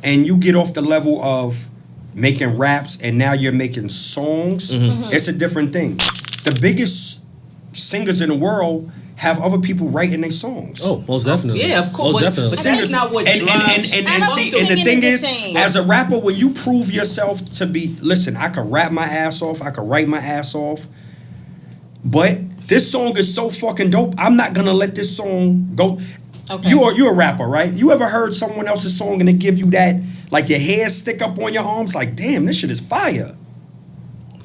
and you get off the level of making raps and now you're making songs, it's a different thing. The biggest singers in the world have other people writing their songs. Oh, most definitely. Yeah, of course. Most definitely. But that's not what drives. And see, and the thing is, as a rapper, when you prove yourself to be, listen, I can rap my ass off, I can write my ass off, but this song is so fucking dope. I'm not gonna let this song go. Okay. You're a rapper, right? You ever heard someone else's song and it give you that, like your hairs stick up on your arms, like, damn, this shit is fire.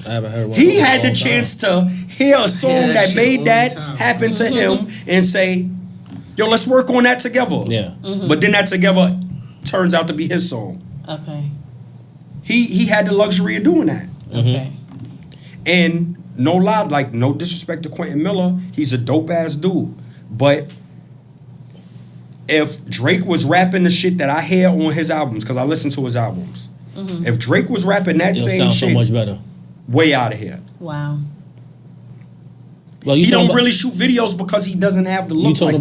I haven't heard one. He had the chance to hear a song that made that happen to him and say, yo, let's work on that together. Yeah. But then that together turns out to be his song. Okay. He had the luxury of doing that. Okay. And no lie, like, no disrespect to Quentin Miller, he's a dope ass dude. But if Drake was rapping the shit that I hear on his albums, because I listen to his albums, if Drake was rapping that It'll same sound shit, so much better. Way out of here. Wow. Well, he don't really shoot videos because he doesn't have the look. You talking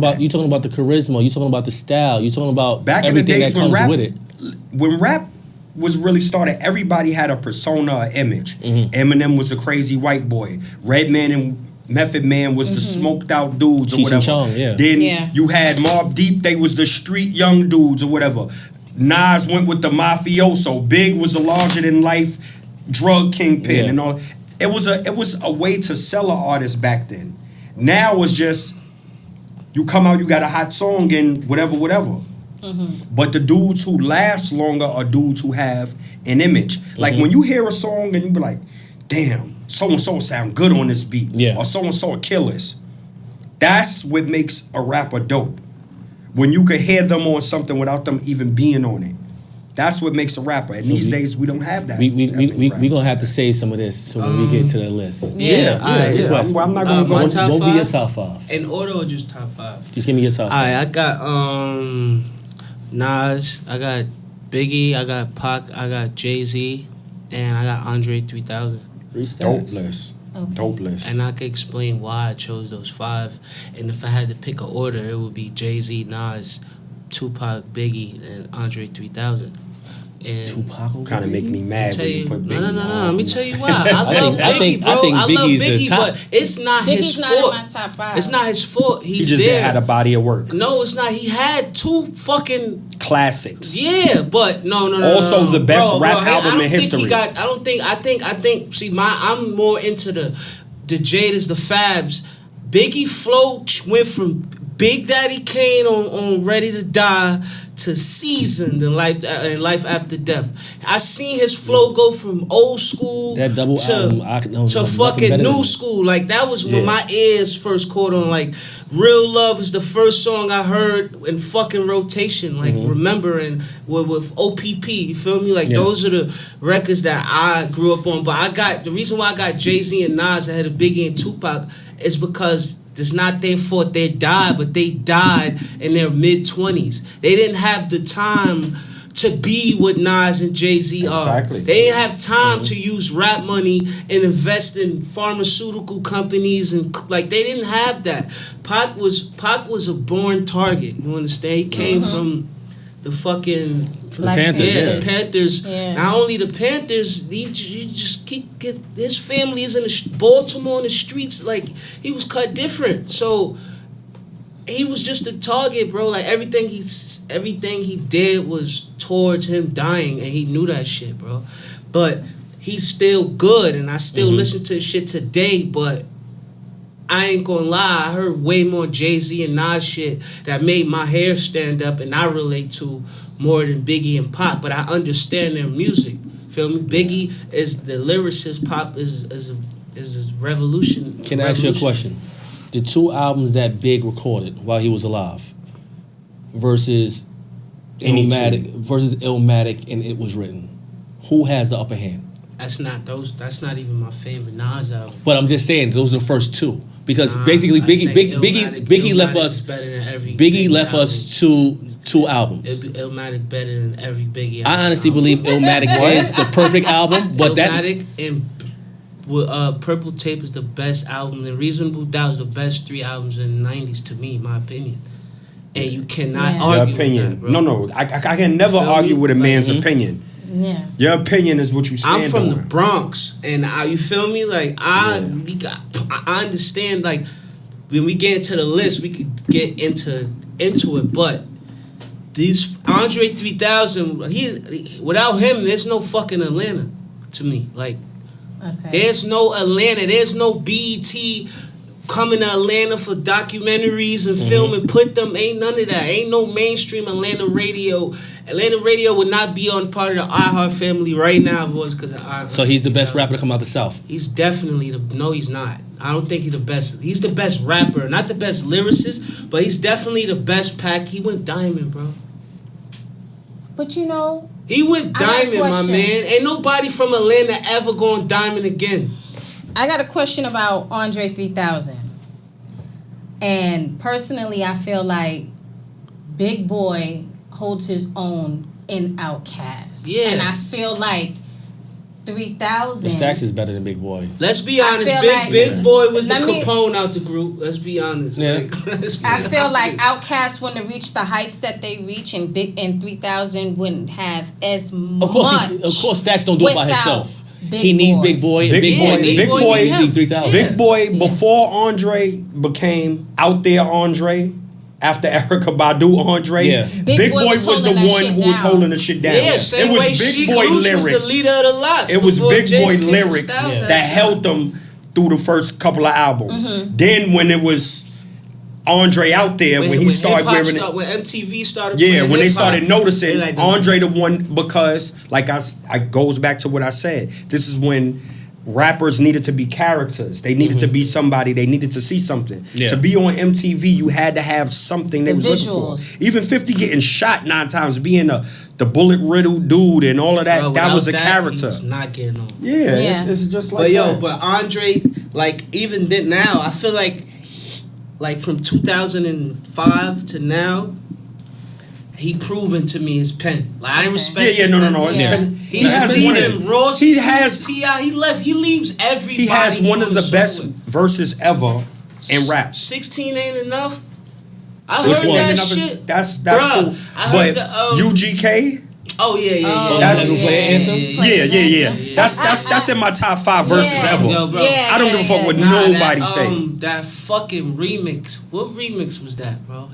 about the charisma. You talking about the style. You talking about back everything in the days that comes with it. When rap was really started, everybody had a persona, an image. Eminem was the crazy white boy. Redman and Method Man was the smoked out dudes or whatever. Chong, yeah. Then you had Mobb Deep. They was the street young dudes or whatever. Nas went with the mafioso. Big was the larger than life drug kingpin and all. It was a way to sell an artist back then. Now it's just you come out, you got a hot song and whatever. But the dudes who last longer are dudes who have an image. Like when you hear a song and you be like, damn, so and so sound good on this beat, or so and so killers. That's what makes a rapper dope. When you can hear them on something without them even being on it. That's what makes a rapper. And these days, we don't have that. We going to have to save some of this so when we get to the list. I'm not going to go into what be your top five? In order or just top five? Just give me your top five. I got Nas, I got Biggie, I got Pac, I got Jay-Z, and I got Andre 3000. Dope list. Okay. Dope list. And I can explain why I chose those five. And if I had to pick an order, it would be Jay-Z, Nas, Tupac, Biggie, and Andre 3000. And Tupac kind of make me mad when you put Biggie. No. Let me tell you why. I love Biggie, bro. I love Biggie, but it's not his fault. Biggie's not in my top five. It's not his fault. He just didn't have a body of work. No, it's not. He had two fucking classics. Yeah, but no. Also, the best rap album in history. I think. See, I'm more into the Jadeds, the Fabs. Biggie flow went from Big Daddy Kane on Ready to Die to Seasoned in Life After Death. I seen his flow go from old school that double album, to fucking new school. Like that was when my ears first caught on. Like Real Love is the first song I heard in fucking rotation. Like remembering with OPP. You feel me? Like those are the records that I grew up on. But the reason why I got Jay-Z and Nas ahead of Biggie and Tupac is because it's not their fault they died, but they died in their mid-20s. They didn't have the time to be what Nas and Jay-Z are. They didn't have time to use rap money and invest in pharmaceutical companies and like they didn't have that. Pac was a born target. You understand? He came from the fucking Panthers. The Panthers. Yeah. Not only the Panthers, you just get his family is in Baltimore in the streets. Like he was cut different, so he was just a target, bro. Like everything he did was towards him dying, and he knew that shit, bro. But he's still good, and I still listen to his shit today. But I ain't gonna lie, I heard way more Jay-Z and Nas shit that made my hair stand up, and I relate to more than Biggie and Pop. But I understand their music. Feel me? Biggie is the lyricist. Pop is a revolution. Can I ask you a question? The two albums that Big recorded while he was alive versus Illmatic and It Was Written, who has the upper hand? That's not even my favorite Nas album. But I'm just saying those are the first two because basically Biggie left us. Biggie left us two albums. Illmatic better than every Biggie album. I honestly believe Illmatic is the perfect album, but Illmatic and Purple Tape is the best album, and Reasonable Doubt is the best three albums in the 90s to me, in my opinion. and you cannot argue Your opinion. with that, bro. No, I can never Feel argue me? with a man's Like, opinion. Yeah. Your opinion is what you stand I'm from on. the Bronx, and you feel me? Like I understand. Like when we get into the list, we could get into it. But these Andre 3000, he without him, there's no fucking Atlanta to me. Like there's no Atlanta. There's no BET coming to Atlanta for documentaries and film and put them. Ain't none of that. Ain't no mainstream Atlanta radio. Atlanta radio would not be on part of the iHeart family right now if it was because of iHeart. So he's the best rapper to come out the South. He's definitely no, he's not. I don't think he's the best. He's the best rapper, not the best lyricist, but he's definitely the best pack. He went diamond, bro. But you know, he went diamond, my man. Ain't nobody from Atlanta ever going diamond again. I got a question about Andre 3000. And personally, I feel like Big Boy holds his own in Outkast. Yeah. And I feel like 3000. The Stacks is better than Big Boy. Let's be honest. Big Boy was the Capone out the group. Let's be honest. Yeah. I feel like Outkast wouldn't have reached the heights that they reach, and 3000 wouldn't have as much. Of course, Stacks don't do it by himself. He needs Big Boy. Big Boy needs 3000. Big Boy before Andre became out there Andre. After Erykah Badu Andre, Big Boy was the one who was holding the shit down. Yeah, same way Big Boy lyrics was the leader of the lot. It was Big Boy lyrics that held them through the first couple of albums. Then when it was Andre out there, when he started wearing it, when MTV started, when they started noticing Andre the one, because like I goes back to what I said. This is when rappers needed to be characters. They needed to be somebody. They needed to see something. Yeah. To be on MTV, you had to have something they was looking for. Even 50 getting shot 9 times, being the bullet riddled dude and all of that. Bro, that was a character. He was not getting on. Yeah. It's just like that. But Andre, like even then now, I feel like from 2005 to now, he proven to me his pen. Like I respect. No. His pen. He has T.I. He leaves everybody. He has one of the best verses ever in rap. 16 ain't enough. I heard that shit. That's cool. But UGK. Oh yeah. That's Anthem. Yeah. That's in my top 5 verses ever. Yo, bro. I don't give a fuck what nobody say. That fucking remix. What remix was that, bro?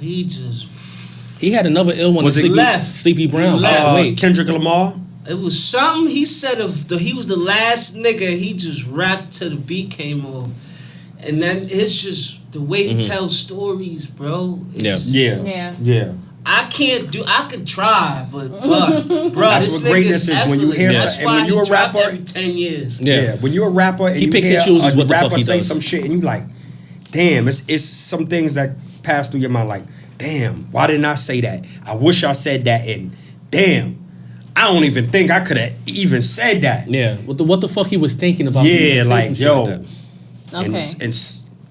He had another ill one. Was it Sleepy Brown? Kendrick Lamar. It was something he said he was the last nigga. He just rapped till the beat came off, and then it's just the way he tells stories, bro. Yeah. I could try, but bro, that's what greatness is when you hear. That's and why when you're a rapper, every 10 years. Yeah, when you're a rapper, and he you picks hear and chooses what the fuck rapper he say does. some shit, and you like, damn, it's some things that pass through your mind, like, damn, why didn't I say that? I wish I said that, and damn, I don't even think I could have even said that. Yeah, what the fuck he was thinking about? Yeah, like yo, okay, and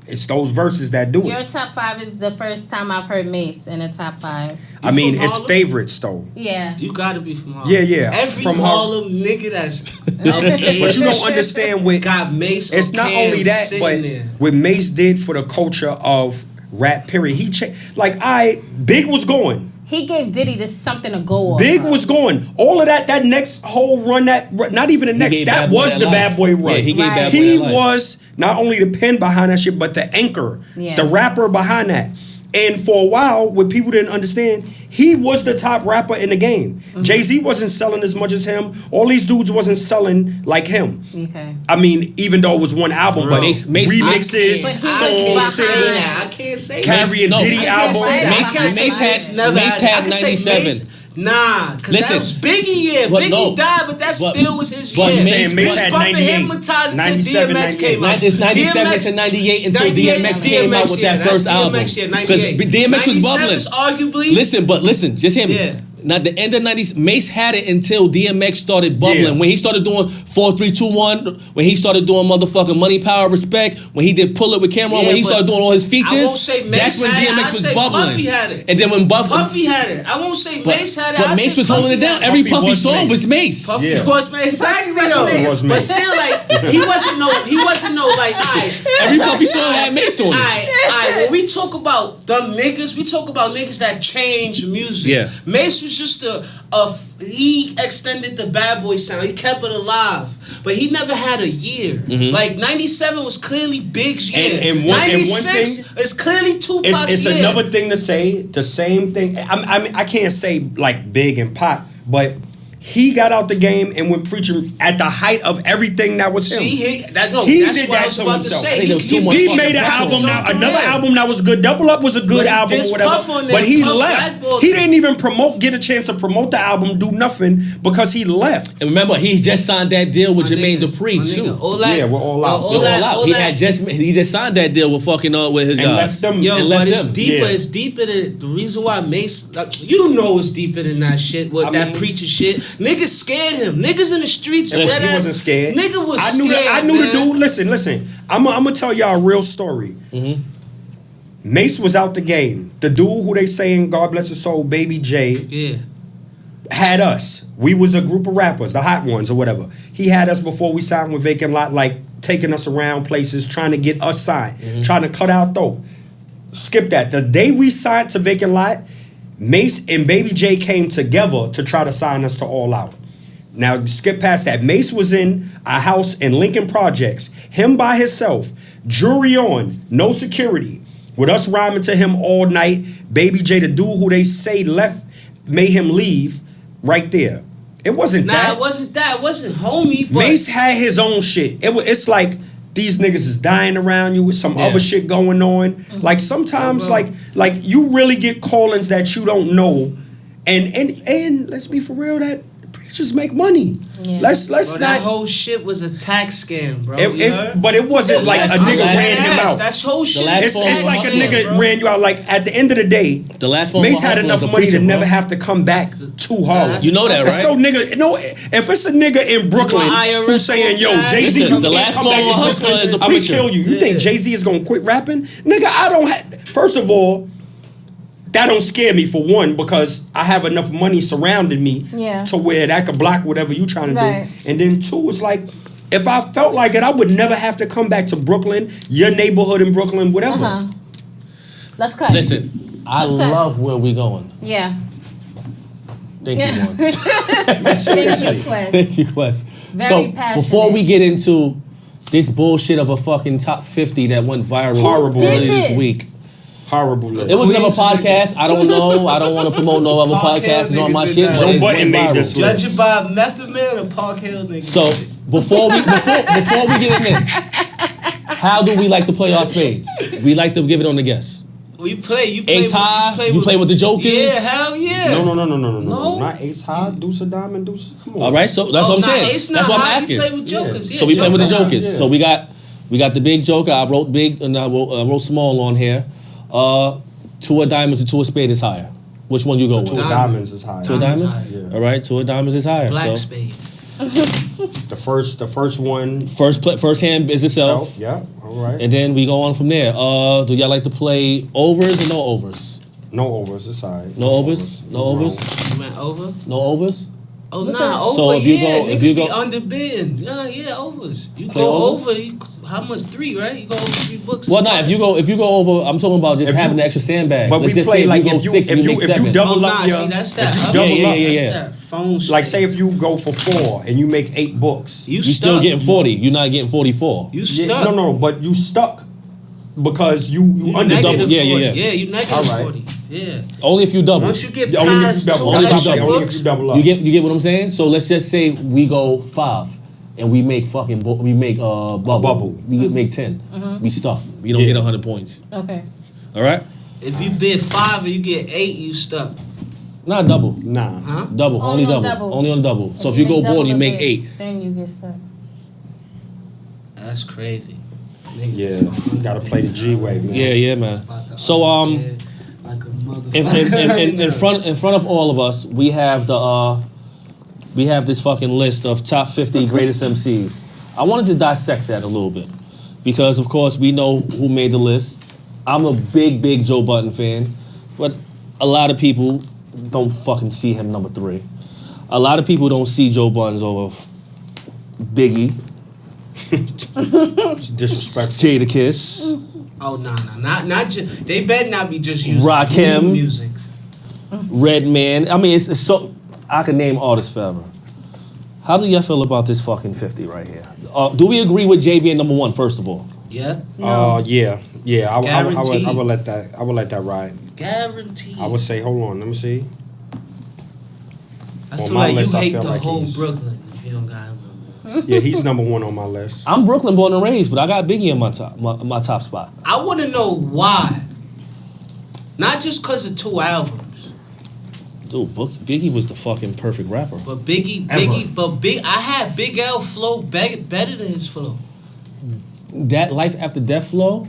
it's those verses that do it. Your top 5 is the first time I've heard Mace in a top 5. I mean, it's favorites though. Yeah, you gotta be from Harlem. Yeah. Every from Harlem nigga that's but you don't understand what got Mace. It's not only that, but what Mace did for the culture of rap. Period. He Big was going. He gave Diddy something to go on. Big was going. All of that next whole run, not even the next, that was the Bad Boy run. Yeah, he gave Bad Boy He that life. was not only the pen behind that shit, but the anchor, the rapper behind that. And for a while, what people didn't understand, he was the top rapper in the game. Jay-Z wasn't selling as much as him. All these dudes wasn't selling like him. Okay. I mean, even though it was one album, but remixes, songs, I can't say Carrie and Diddy album. Mace had 97. Nah, because that was Biggie, Biggie died, but that still was his year. Mace had 98. Hypnotized until DMX came out. It's 97 to 98 until DMX came out with that first album. Because DMX was bubbling. Arguably. Listen, just hear me. not the end of '90s. Mace had it until DMX started bubbling. Yeah. When he started doing 4, 3, 2, 1. When he started doing motherfucking Money, Power, Respect. When he did Pull It with Cameron. Yeah, when he started doing all his features. I won't say Mace that's when had it. DMX I was say bubbling. Puffy had it. And then when Puffy had it. I won't say Mace had it. But Mace was holding it down. Every Puffy song was Mace. Puffy was Mace. Exactly though. was Mace. But still, like he wasn't no like. Every Puffy song had Mace on it. Alright, when we talk about them niggas, we talk about niggas that change music. Yeah. Mace was just he extended the bad boy sound. He kept it alive. But he never had a year. Mm-hmm. Like 97 was clearly Big's year. And one 96 thing, is clearly Tupac's it's year. another thing to say the same thing. I mean, I can't say like Big and Pac, but he got out the game and went preaching at the height of everything that was him. See, that's did what that I was to about to himself. say. I think there was too much He fucking made an pressure album on now, him. another album that was good. Double Up was a good But album or this whatever. Puff on there, But he Puff left. blackballed He him. didn't even get a chance to promote the album, do nothing because he left. And remember, he just signed that deal with My Jermaine nigga, Dupri my too. nigga, all that, Yeah, we're all out. all They were that, all out. all He that. just signed that deal with fucking with his And guys. left them. Yo, and but left it's them. deeper. Yeah. It's deeper than the reason why Mace. Like, you know, it's deeper than that shit. With that mean- preacher shit, niggas scared him. Niggas in the streets. He dead ass- wasn't scared. Nigga was I knew scared. I knew the man. dude. Listen. I'm gonna tell y'all a real story. Mace was out the game. The dude who they saying God bless his soul, Baby J, Yeah. had us. We was a group of rappers, the hot ones or whatever. He had us before we signed with Vacant Lot, like taking us around places, trying to get us signed, trying to cut our throat. Skip that. The day we signed to Vacant Lot, Mace and Baby J came together to try to sign us to All Out. Now, skip past that. Mace was in a house in Lincoln Projects, him by himself, jury on, no security, with us rhyming to him all night. Baby J, the dude who they say left, made him leave right there. It wasn't Nah, that. it wasn't that. It wasn't homie. But Mace had his own shit. It's like these niggas is dying around you with some Yeah. other shit going on. Like sometimes, like you really get callings that you don't know, and let's be for real, that preachers make money. Yeah. Let's bro, not. that whole shit was a tax scam, bro. You heard? But it wasn't like a last- nigga last- ran him out. That whole shit. last is phone It's was like a hustling, nigga bro. ran you out. Like at the end of the day, The last one Mace was had hustling enough was a money to preacher, never bro. have to come back too hard. You know that, It's right? no nigga. No, if it's a nigga in Brooklyn IRS who's saying, "Yo, flag. Jay Z, Listen, you the can't last come phone back with in Hustler Brooklyn, is a I'ma preacher." kill you." You think Jay Z is gonna quit rapping? Nigga, I don't have. First of all, that don't scare me for one because I have enough money surrounding me Yeah. to where that could block whatever you trying to Right. do. And then two, it's like if I felt like it, I would never have to come back to Brooklyn, your neighborhood in Brooklyn, whatever. Uh-huh. Let's cut. Listen, I Let's cut. love where we going. Yeah. Thank Yeah. you, Warren. Thank you, Qwest. Thank you, Quest. Very So passionate. before we get into this bullshit of a fucking top 50 that went viral Horrible. earlier Did this this. week. Horrible. List. It was another Queens, podcast. I don't know. I don't want to promote no other Park podcasts on my Hill shit. nigga did but that. it Joe Budden went made viral. this list. Judging by Method Man or Park Hill nigga. So before we get in this, how do we like to play our spades? We like to give it on the guess. You play Ace high. You play with the jokers. Yeah, hell yeah. No. No? Not Ace High, Deuce of Diamond, Deuce. Come on. All right, so that's what I'm nah, saying. Ace That's not what I'm high, asking. You play with jokers. Yeah, So we play with the Joker. jokers. Yeah. So we got the big joker. I wrote big and I wrote small on here. Two of diamonds and two of spade is higher. Which one you go Two with? of Diamonds is high. Two of diamonds. Yeah. All right, two of diamonds is higher. Black so spade. The first one. first hand is itself, Yeah. All right. and then we go on from there. Do y'all like to play overs or no overs? No overs. It's all right. No overs. No overs. You went over? No overs. Oh, Look nah, at- over, So if you yeah. go- if Niggas you be go- underbid. Nah, yeah, overs. You Play go overs? over, how much? 3, right? You go over 3 books. Well, nah. If you go over, I'm talking about just If you- having the extra sandbag. But Let's we just play say like if you go if you 6 and if you you make if you 7. double Oh, up nah, your see, that's that. if you other- double Yeah, up, yeah, That's yeah. that phone like shit. say if you go for 4 and you make 8 books. You You stuck. still getting 40. You're not getting 44. You Yeah, stuck. no, but you stuck because you under Negative double. Yeah, 40. yeah. Yeah, you negative All right. 40. Yeah. Only if you double. Once you get only if past you 2 double. Only if you extra double. Only if books, you double up. You get what I'm saying? So let's just say we go 5 and we make fucking we make bubble. bubble. We make 10. We stuck. We don't Yeah. get 100 points. Okay. All right? if you bid 5 and you get 8, you stuck. Not double. Nah. Huh? Double. Only on double. double. Only on double. So if you go make double board, you the make bid, 8. Then you get stuck. That's crazy. Niggas Yeah. Gotta play the G way, man. Yeah, man. about to So like a in front of all of us, we have this fucking list of top 50 greatest MCs. I wanted to dissect that a little bit because, of course, we know who made the list. I'm a big Joe Budden fan, but a lot of people don't fucking see him number 3. A lot of people don't see Joe Budden over Biggie. Disrespectful. Jadakiss. Oh no, not just. They better not be just using Rakim. music. Redman. I mean, it's so I can name artists forever. How do y'all feel about this fucking 50 right here? Do we agree with Jay being number 1 first of all? Yeah. Yeah. I Guaranteed. would let that ride. Guaranteed. I would say, hold on, let me see. I On feel my like list, you I hate feel the like whole he's- Brooklyn if you don't got him. Yeah, he's number 1 on my list. I'm Brooklyn born and raised, but I got Biggie in my top spot. I want to know why. Not just because of 2 albums, Dude, Biggie was the fucking perfect rapper. but Biggie. I had Big L flow better than his flow. That Life After Death flow,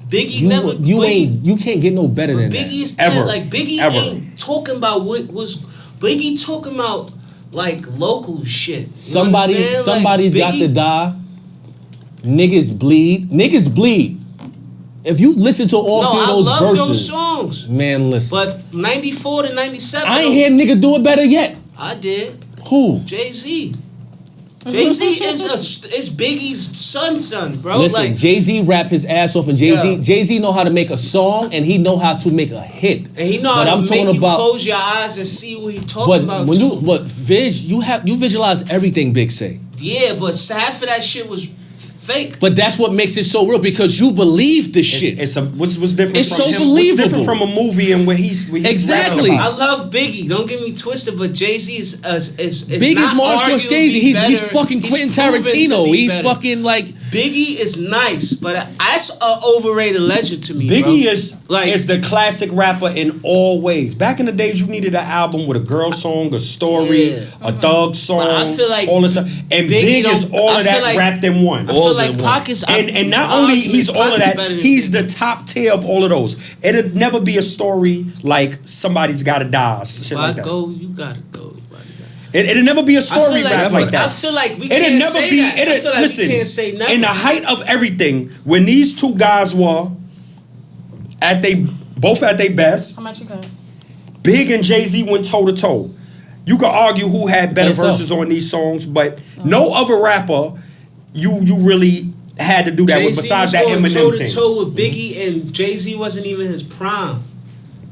Biggie you can't get no better than Biggie that. is Ever. like Biggie Ever. ain't talking about what was Biggie talking about like local shit. You Somebody's understand? Like, got to Biggie- die. Niggas bleed. If you listen to all No, three of I those love verses, those songs. man, listen. But 94 to 97, I ain't hear nigga do it better yet. I did. Who? Jay-Z. Jay-Z is Biggie's son, bro. Listen, Like, Jay-Z rap his ass off, and Jay-Z Yeah. Jay-Z know how to make a song, and he know how to make a hit. and he know But how I'm to talking make you about- close your eyes and see what he talking about. When too. you visualize everything Big say. Yeah, but half of that shit was fake. But that's what makes it so real because you believe the shit. What's different It's from so him? believable. What's different from a movie and where he's Exactly. rapping I about? love Biggie. Don't get me twisted, but Jay-Z is Big is not Martin arguably Scorsese. He's better. fucking He's Quentin proven to Tarantino. be He's better. fucking like Biggie is nice, but that's an overrated legend to me. Biggie bro. is the classic rapper in all ways. Back in the days, you needed an album with a girl song, a story, Yeah. a thug song, But I feel like all this stuff. And Biggie Big is don't- all I of feel that like- wrapped in one. I feel like Pac is And not my only argument he's is all Pac of is that, better than he's Biggie. the top tier of all of those. It'd never be a story like somebody's gotta die, or shit like that. You gotta go. It'd never be a story rap like that. I feel like we It'd can't never say be. that. I feel like Listen, we can't say nothing. in the height of everything, when these two guys were both at their best, How much you got? Big and Jay-Z went toe to toe. You could argue who had better Yes, sir. verses on these songs, but no other rapper you really had to do that with Jay-Z besides was that going Eminem toe to thing. toe with Biggie, and Jay-Z wasn't even his prime.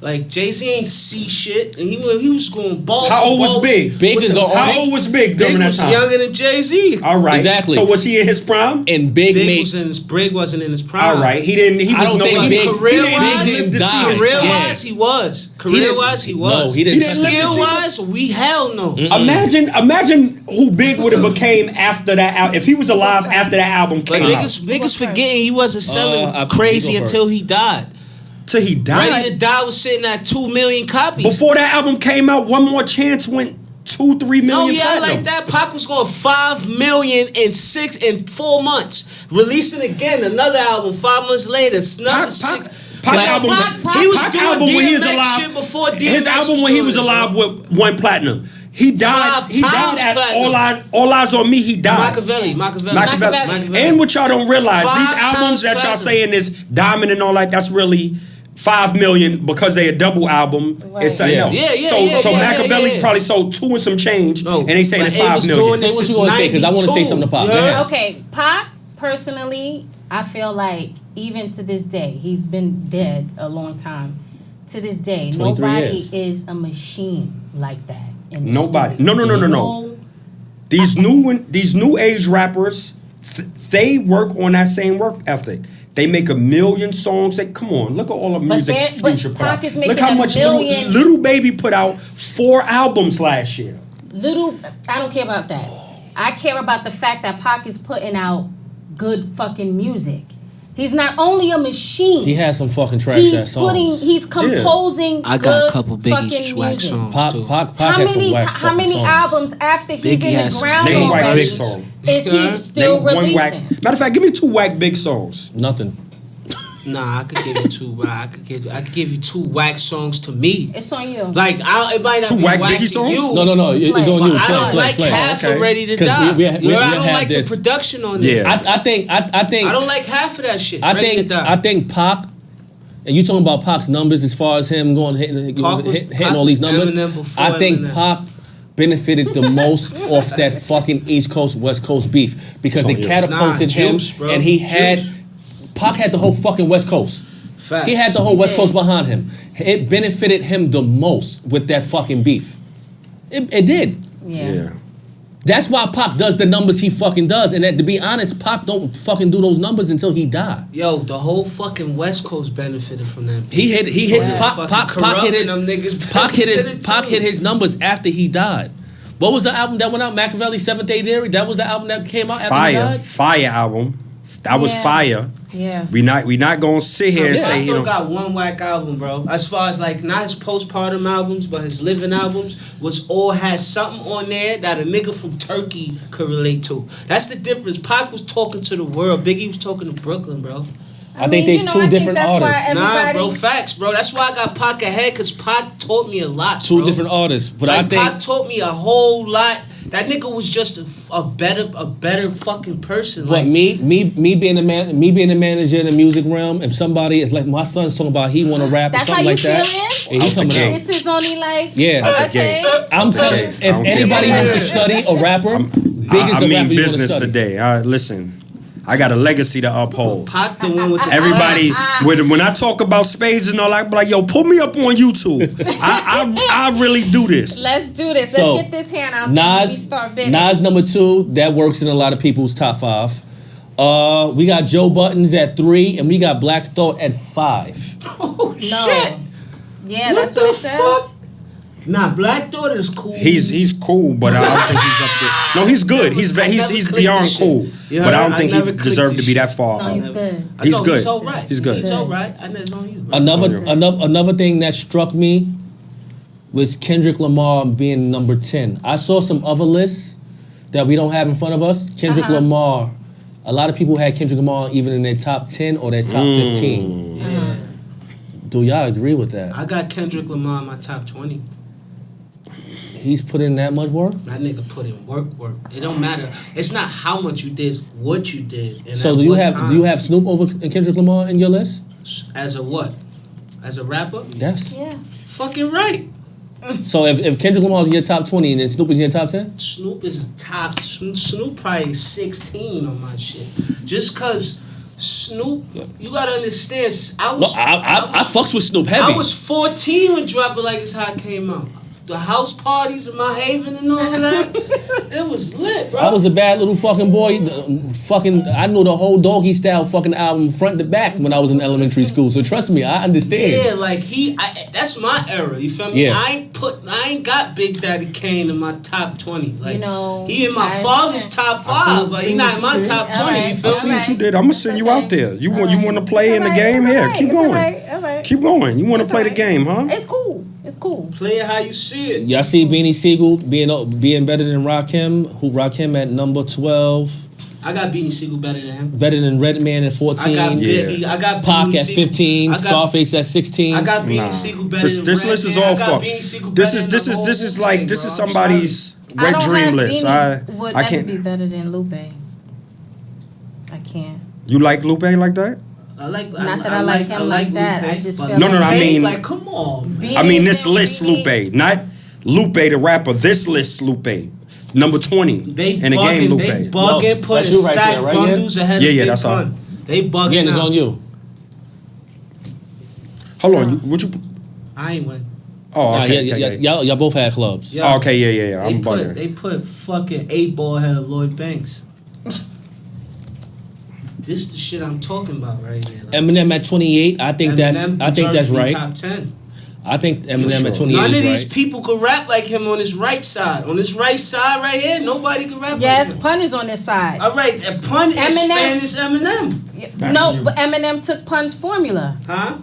Like Jay-Z ain't see shit, and he was going ball. How for old was ball Big? Big with is the- on- How old was Big Big during that was time? younger than Jay-Z. All right, Exactly. So was he in his prime? and Big Big made was in his Big wasn't in his prime. All right, he didn't. He I was don't no. think he Big- didn't- Career he wise, didn't live to see die. his Career prime. wise, he was. Career wise, he was. No, he didn't. He didn't live to Skill see- wise, we hell no. Imagine who Big would have became after that album. If he was alive after that album But came out. niggas forgetting he wasn't selling I- crazy you go until first. he died. Till he died. Ready to Die was sitting at 2 million copies. Before that album came out, One More Chance went 2-3 million. Oh yeah, platinum. like that. Pac was going 5 million in 4 months. Releasing again another album 5 months later. Another six. Pac Like, album. He was Pac doing album when he was DMX alive. shit before DMX His album when he was doing it, alive bro. with 1 platinum. He died. 5 He died times at platinum. All Eyes on Me. He died. Machiavelli. Machiavelli. And what y'all don't realize, 5 these albums times that y'all platinum. saying is Diamond and all that, that's really 5 million because they a double album. Right. It's something Yeah. else. Yeah, So yeah, Machiavelli yeah. probably sold 2 and some change, No, and they saying but it's it 5 was million. doing Say this what you since gonna say, 'cause I wanna say 92. something to Pac. You Go heard? ahead. Okay, Pac, personally, I feel like even to this day, he's been dead a long time. To this day, 23 nobody years. is a machine like that. in the Nobody. studio. No. These new age rappers, they work on that same work ethic. They make 1 million songs. Come on, look at all the music but Future put out. Pac is Look making how a much million- Little Baby put out 4 albums last year. I don't care about that. I care about the fact that Pac is putting out good fucking music. He's not only a machine. He has some fucking trash ass songs. He's composing. I got a good couple fucking Biggie swag music. songs Pac too. has How some many whack how fucking many songs. albums after he's Biggie in the has some ground Name a whack already Big song. is he still Name one whack. releasing? Matter of fact, give me 2 whack Big songs. Nothing. Nah, I could give you two. Bro. I could give you two whack songs to me. It's on you. Like it might not Two be whack whack Biggie to songs? you. No, it's Play. on you. But I don't like half Okay. of Ready to 'Cause Die. we I don't have like this. the production on there. Yeah. I think I don't like half of that shit. Ready to Die. I think Pac, and you talking about Pac's numbers as far as him hitting Pac all these was numbers. Eminem before I think Eminem. Pac benefited the most off that fucking East Coast West Coast beef because it catapulted him, Juice, bro. and he had Juice. Pac had the whole fucking West Coast. Facts. He had the whole West Yeah. Coast behind him. It benefited him the most with that fucking beef. It did. Yeah. That's why Pac does the numbers he fucking does. And that, to be honest, Pac don't fucking do those numbers until he died. Yo, the whole fucking West Coast benefited from that. He hit Yeah. Pac hit his Them niggas Pac benefited hit too. his numbers after he died. What was the album that went out? Machiavelli Seventh Day Theory? That was the album that came out after he died? Fire album. That was Yeah. fire. Yeah. We not gonna sit here and So say Pac he don't don't. got one whack album, bro. As far as like not his postpartum albums, but his living albums was all has something on there that a nigga from Turkey could relate to. That's the difference. Pac was talking to the world. Biggie was talking to Brooklyn, bro. I think there's two different that's why artists. Nah, everybody- bro, facts, bro. That's why I got Pac ahead, cause Pac taught me a lot. Two bro. different artists. But Like I think Pac taught me a whole lot. That nigga was just a better fucking person. but Like me being a manager in the music realm, if somebody is like my son's talking about he wanna rap That's or how something you like that. feeling? Yeah, he coming gate. out. This is only like Yeah. okay. I'm telling Okay. you, I if don't care anybody about wants to that. study a rapper, Big is I the mean rapper you wanna business study. today. Listen, I got a legacy to uphold. Pac, the one with the Everybody, glasses. when I talk about spades and all, I be like, yo, put me up on YouTube. I really do this. Let's do this. So, Let's get this hand out there. We Nas, start bidding. Nas number 2, that works in a lot of people's top 5. We got Joe Buttons at 3, and we got Black Thought at 5. Oh No. shit! Yeah, What that's the what it says. fuck? Nah, Black Thought is cool. He's cool, but I don't think he's up there. No, he's good. He's I never he's clicked beyond this shit. cool, You but heard? I don't I think never he clicked deserved this to be that shit. far. No, up. he's good. He's No, good. He's all right. He's good. He's all right. I know it's on you. Bro. Another thing that struck me was Kendrick Lamar being number 10. I saw some other lists that we don't have in front of us. Kendrick Lamar, a lot of people had Kendrick Lamar even in their top 10 or their top 15. Yeah. Do y'all agree with that? I got Kendrick Lamar in my top 20. He's put in that much work? That nigga put in work. It don't matter. It's not how much you did, it's what you did. And So at do you what have time. Snoop over Kendrick Lamar in your list? As a what? As a rapper? Yes. Yeah. Fucking right. So if Kendrick Lamar's in your top 20 and then Snoop is in your top 10? Snoop is top. Snoop probably 16 on my shit. Just cause Snoop, you gotta understand. I No, was. I fucks with Snoop heavy. I was 14 when Drop It Like It's Hot came out. The house parties in my haven and all of that, it was lit, bro. I was a bad little fucking boy. I knew the whole Doggy Style fucking album front to back when I was in elementary school. So trust me, I understand. Yeah, like that's my era. You feel me? Yeah. I ain't got Big Daddy Kane in my top 20. Like, You know, he in my I father's understand. top 5, but he not in my top 20. Alright. You feel I see me? what you did. I'm gonna send you out there. You want to play in the Alright, game? it's Here, alright, keep it's going. alright. Keep going. You want to It's play the alright. game, huh? It's cool. It's cool. Play it how you see it. Y'all see Beanie Siegel being better than Rakim? Who Rakim at number 12? I got Beanie Siegel better than him. Better than Redman at 14. I got Yeah. Biggie. I got Pac Beanie at Siegel. 15. I got- Scarface at 16. I got Beanie Nah. Siegel better than This list is Redman. all I got fuck. Beanie Siegel This better is than this the is whole this is Wu-Tang, like this bro. is I'm somebody's I wet don't dream have list. Beanie would I ever be can't. better than Lupe. I can't. You like Lupe like that? I like. Not that I like him like that. I just but feel No, no, no, I Lupe, mean- like, come on, man. I mean this Beanie- list, Lupe, not Lupe the rapper. This list, Lupe, number 20 They in the bugging, game, they Lupe. bugging, No, putting that's you right stack there, right, bundles ahead Yeah, of yeah, Big that's all. Pun. They bugging Again, it's out. on you. Hold on, what you? I ain't win. Oh, Nah, okay, yeah, okay, yeah, okay. y'all both had clubs. Yeah. Oh, okay, yeah. I'm bugging. They put fucking 8-ball ahead of Lloyd Banks. This the shit I'm talking about right here. Like, Eminem at 28. I think that's deserves to be right. Top 10. I think Eminem sure. at 28 None of is these right. people could rap like him on his right side. On his right side right here, nobody can rap Yes, like him. Pun is on this side. All right, and Pun is Eminem. Spanish Eminem. No, but Eminem took Pun's formula. Huh?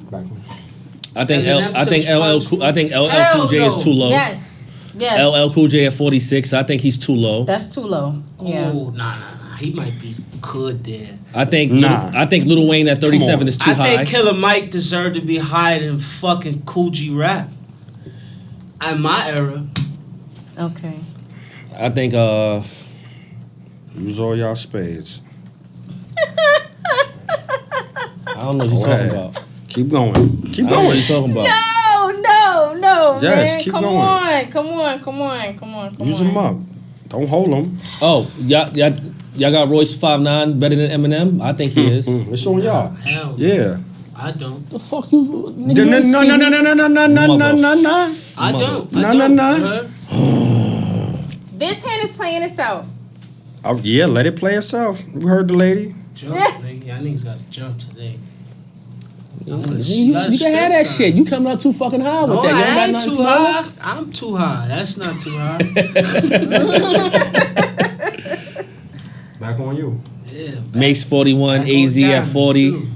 I think Eminem I think took LL Pun's I think LL Hell Cool J is no. too low. Yes. Yes. LL Cool J at 46. I think he's too low. That's too low. Yeah. Oh, nah. he might be good there. I think Nah. I think Lil Wayne at 37 is too I high. think Killer Mike deserved to be higher than fucking Cool G Rap. In my era. Okay. I think Use all y'all spades. I don't know what you're Go talking ahead. about. Keep going. Keep I don't know what going. you're talking about. No, Yes, man. keep Come going. on, come on. Use them up. Don't hold them. Oh, y'all got Royce 5'9" better than Eminem? I think he is. It's on y'all. Hell, Yeah. I don't. The fuck you? Nigga, No, you no, ain't no, see no, me? no, no, no, no, no, no, no, no. I don't. I No, don't. no, no. You heard? This hand is playing itself. Yeah, let it play itself. We heard the lady. Jump, nigga. Y'all niggas got to jump today. You can have that shit. You coming out too fucking high with No, that. You I ain't got too nothing high. smaller? I'm too high. That's not too high. Back on you. Yeah. Mace 41, Back on AZ at diamonds, 40, too.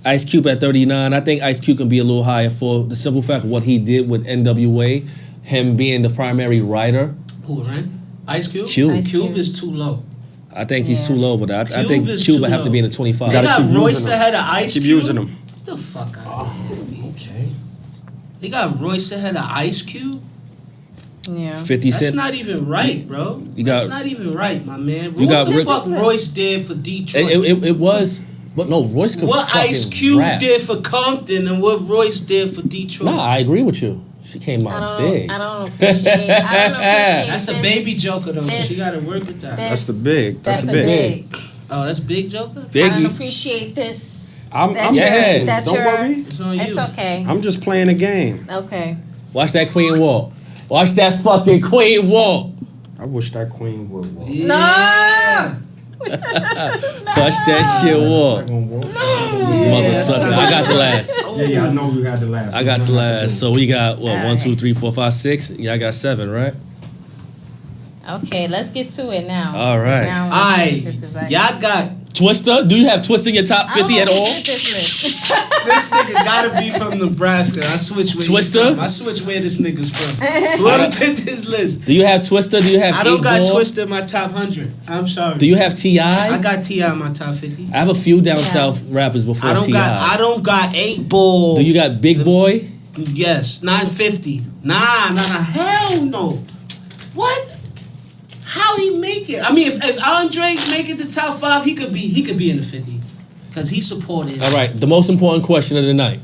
Ice Cube at 39. I think Ice Cube can be a little higher for the simple fact of what he did with NWA, him being the primary writer. Who, right? Ice Cube? Cube. Ice Cube Cube. is too low. I think he's Yeah. too low, but I Cube think is Cube too would have to low. be in the 25. They Gotta got keep Royce using them. ahead of Ice Keep Cube. using them. Get the fuck out of here. Okay. They got Royce ahead of Ice Cube? Yeah. 50 That's Cent. not even right, bro. You That's got- not even right, my man. You got What the Rick- fuck Royce did for Detroit? It was, but no, Royce could What fucking Ice Cube rap. did for Compton and what Royce did for Detroit. Nah, I agree with you. She came out big. I don't appreciate. That's the this. baby Joker though. this- She gotta work with that. That's the big. That's That's the big. big. Oh, that's Big Joker? I Biggie. don't appreciate this. I'm That's your- asking. that's Don't your- worry. It's on It's you. okay. I'm just playing a game. Okay. Watch that Queen walk. Watch that fucking Queen walk. I wish that queen would walk. Yeah. No. Watch that shit walk. Mother sucker. I got the last. Yeah, I know you had the last. I got the last. So we got what? All 1, 2, right. 3, 4, 5, 6. Yeah, I got 7, right? Okay, let's get to it now. All right. Now Alright, this is like, y'all got Twister. Do you have Twister in your top I don't 50 at know all? who did this list. this nigga gotta be from Nebraska. I switch where Twister? he from. I switch where this nigga's from. Whoever did this list. Do you have Twister? Do you have I don't got 8 Ball? Twister in my top 100. I'm sorry. Do you have T.I.? I got T.I. in my top 50. I have a few down Yeah. south rappers before I T.I. don't got 8 Ball. Do you got Big Boy? Yes, 950. Nah, hell no. What? How he make it? I mean, if Andre make it to top 5, he could be in the 50, cause he supported. All right. The most important question of the night: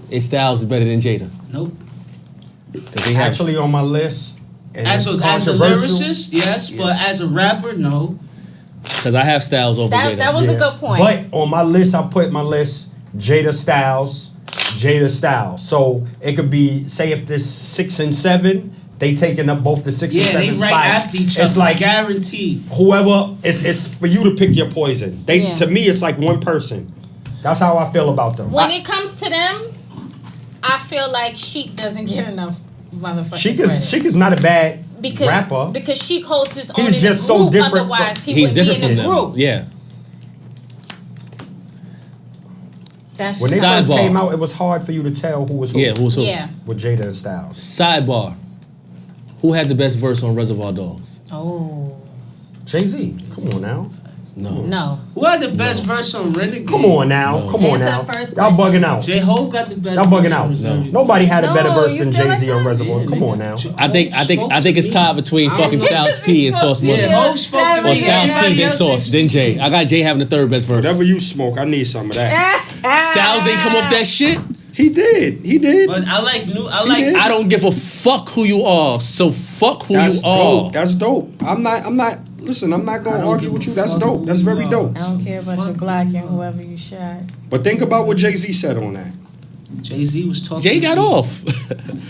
is Styles better than Jada? Nope. 'Cause they have Actually on my list. And As it's a controversial. lyricist, yes, but as a rapper, no. Because I have Styles over Jada. That was a good point. But on my list, I put my list Jada Styles. So it could be, say if there's 6 and 7, they taking up both the 6 and Yeah, 7 they right spots. after each other. It's like guaranteed. whoever, it's for you to pick your poison. Yeah. To me, it's like one person. That's how I feel about them. When it comes to them, I feel like Sheik doesn't get enough motherfucking Sheik credit. is not a bad because rapper. because Sheik holds his own He's in just the so group. different Otherwise, he He's wouldn't be different in from the them. group. Yeah. That's When they first Sidebar. came out, it was hard for you to tell who was who. Yeah. Who's who? yeah. With Jada and Styles. Sidebar: who had the best verse on Reservoir Dogs? Oh Jay-Z. Come on now. no. Who had the best verse on Renegade? Come on now. No. Come on Answer now. the first Y'all question. bugging out. J-Hope got the best. Y'all bugging verse out. on Reservoir. Nobody had a better No, verse you than feel Jay-Z like on that? Reservoir. Yeah, Come nigga. on now. I think it's tied between fucking Styles P and Sauce Money. Yeah, Hope spoke to Or me. Styles P Everybody then else Sauce, is- then Jay. I got Jay having the third best verse. Whatever you smoke, I need some of that. Styles ain't come off that shit. He did. But I like new. I He like. did. I don't give a fuck who you are. So fuck who That's you are. dope. That's dope. I'm not. Listen, I'm not I gonna don't argue give with a you. That's fuck dope. who That's you very are. dope. I don't care about your Glock and whoever you shot. But think about what Jay-Z said on that. Jay-Z was talking. Jay got to me. off.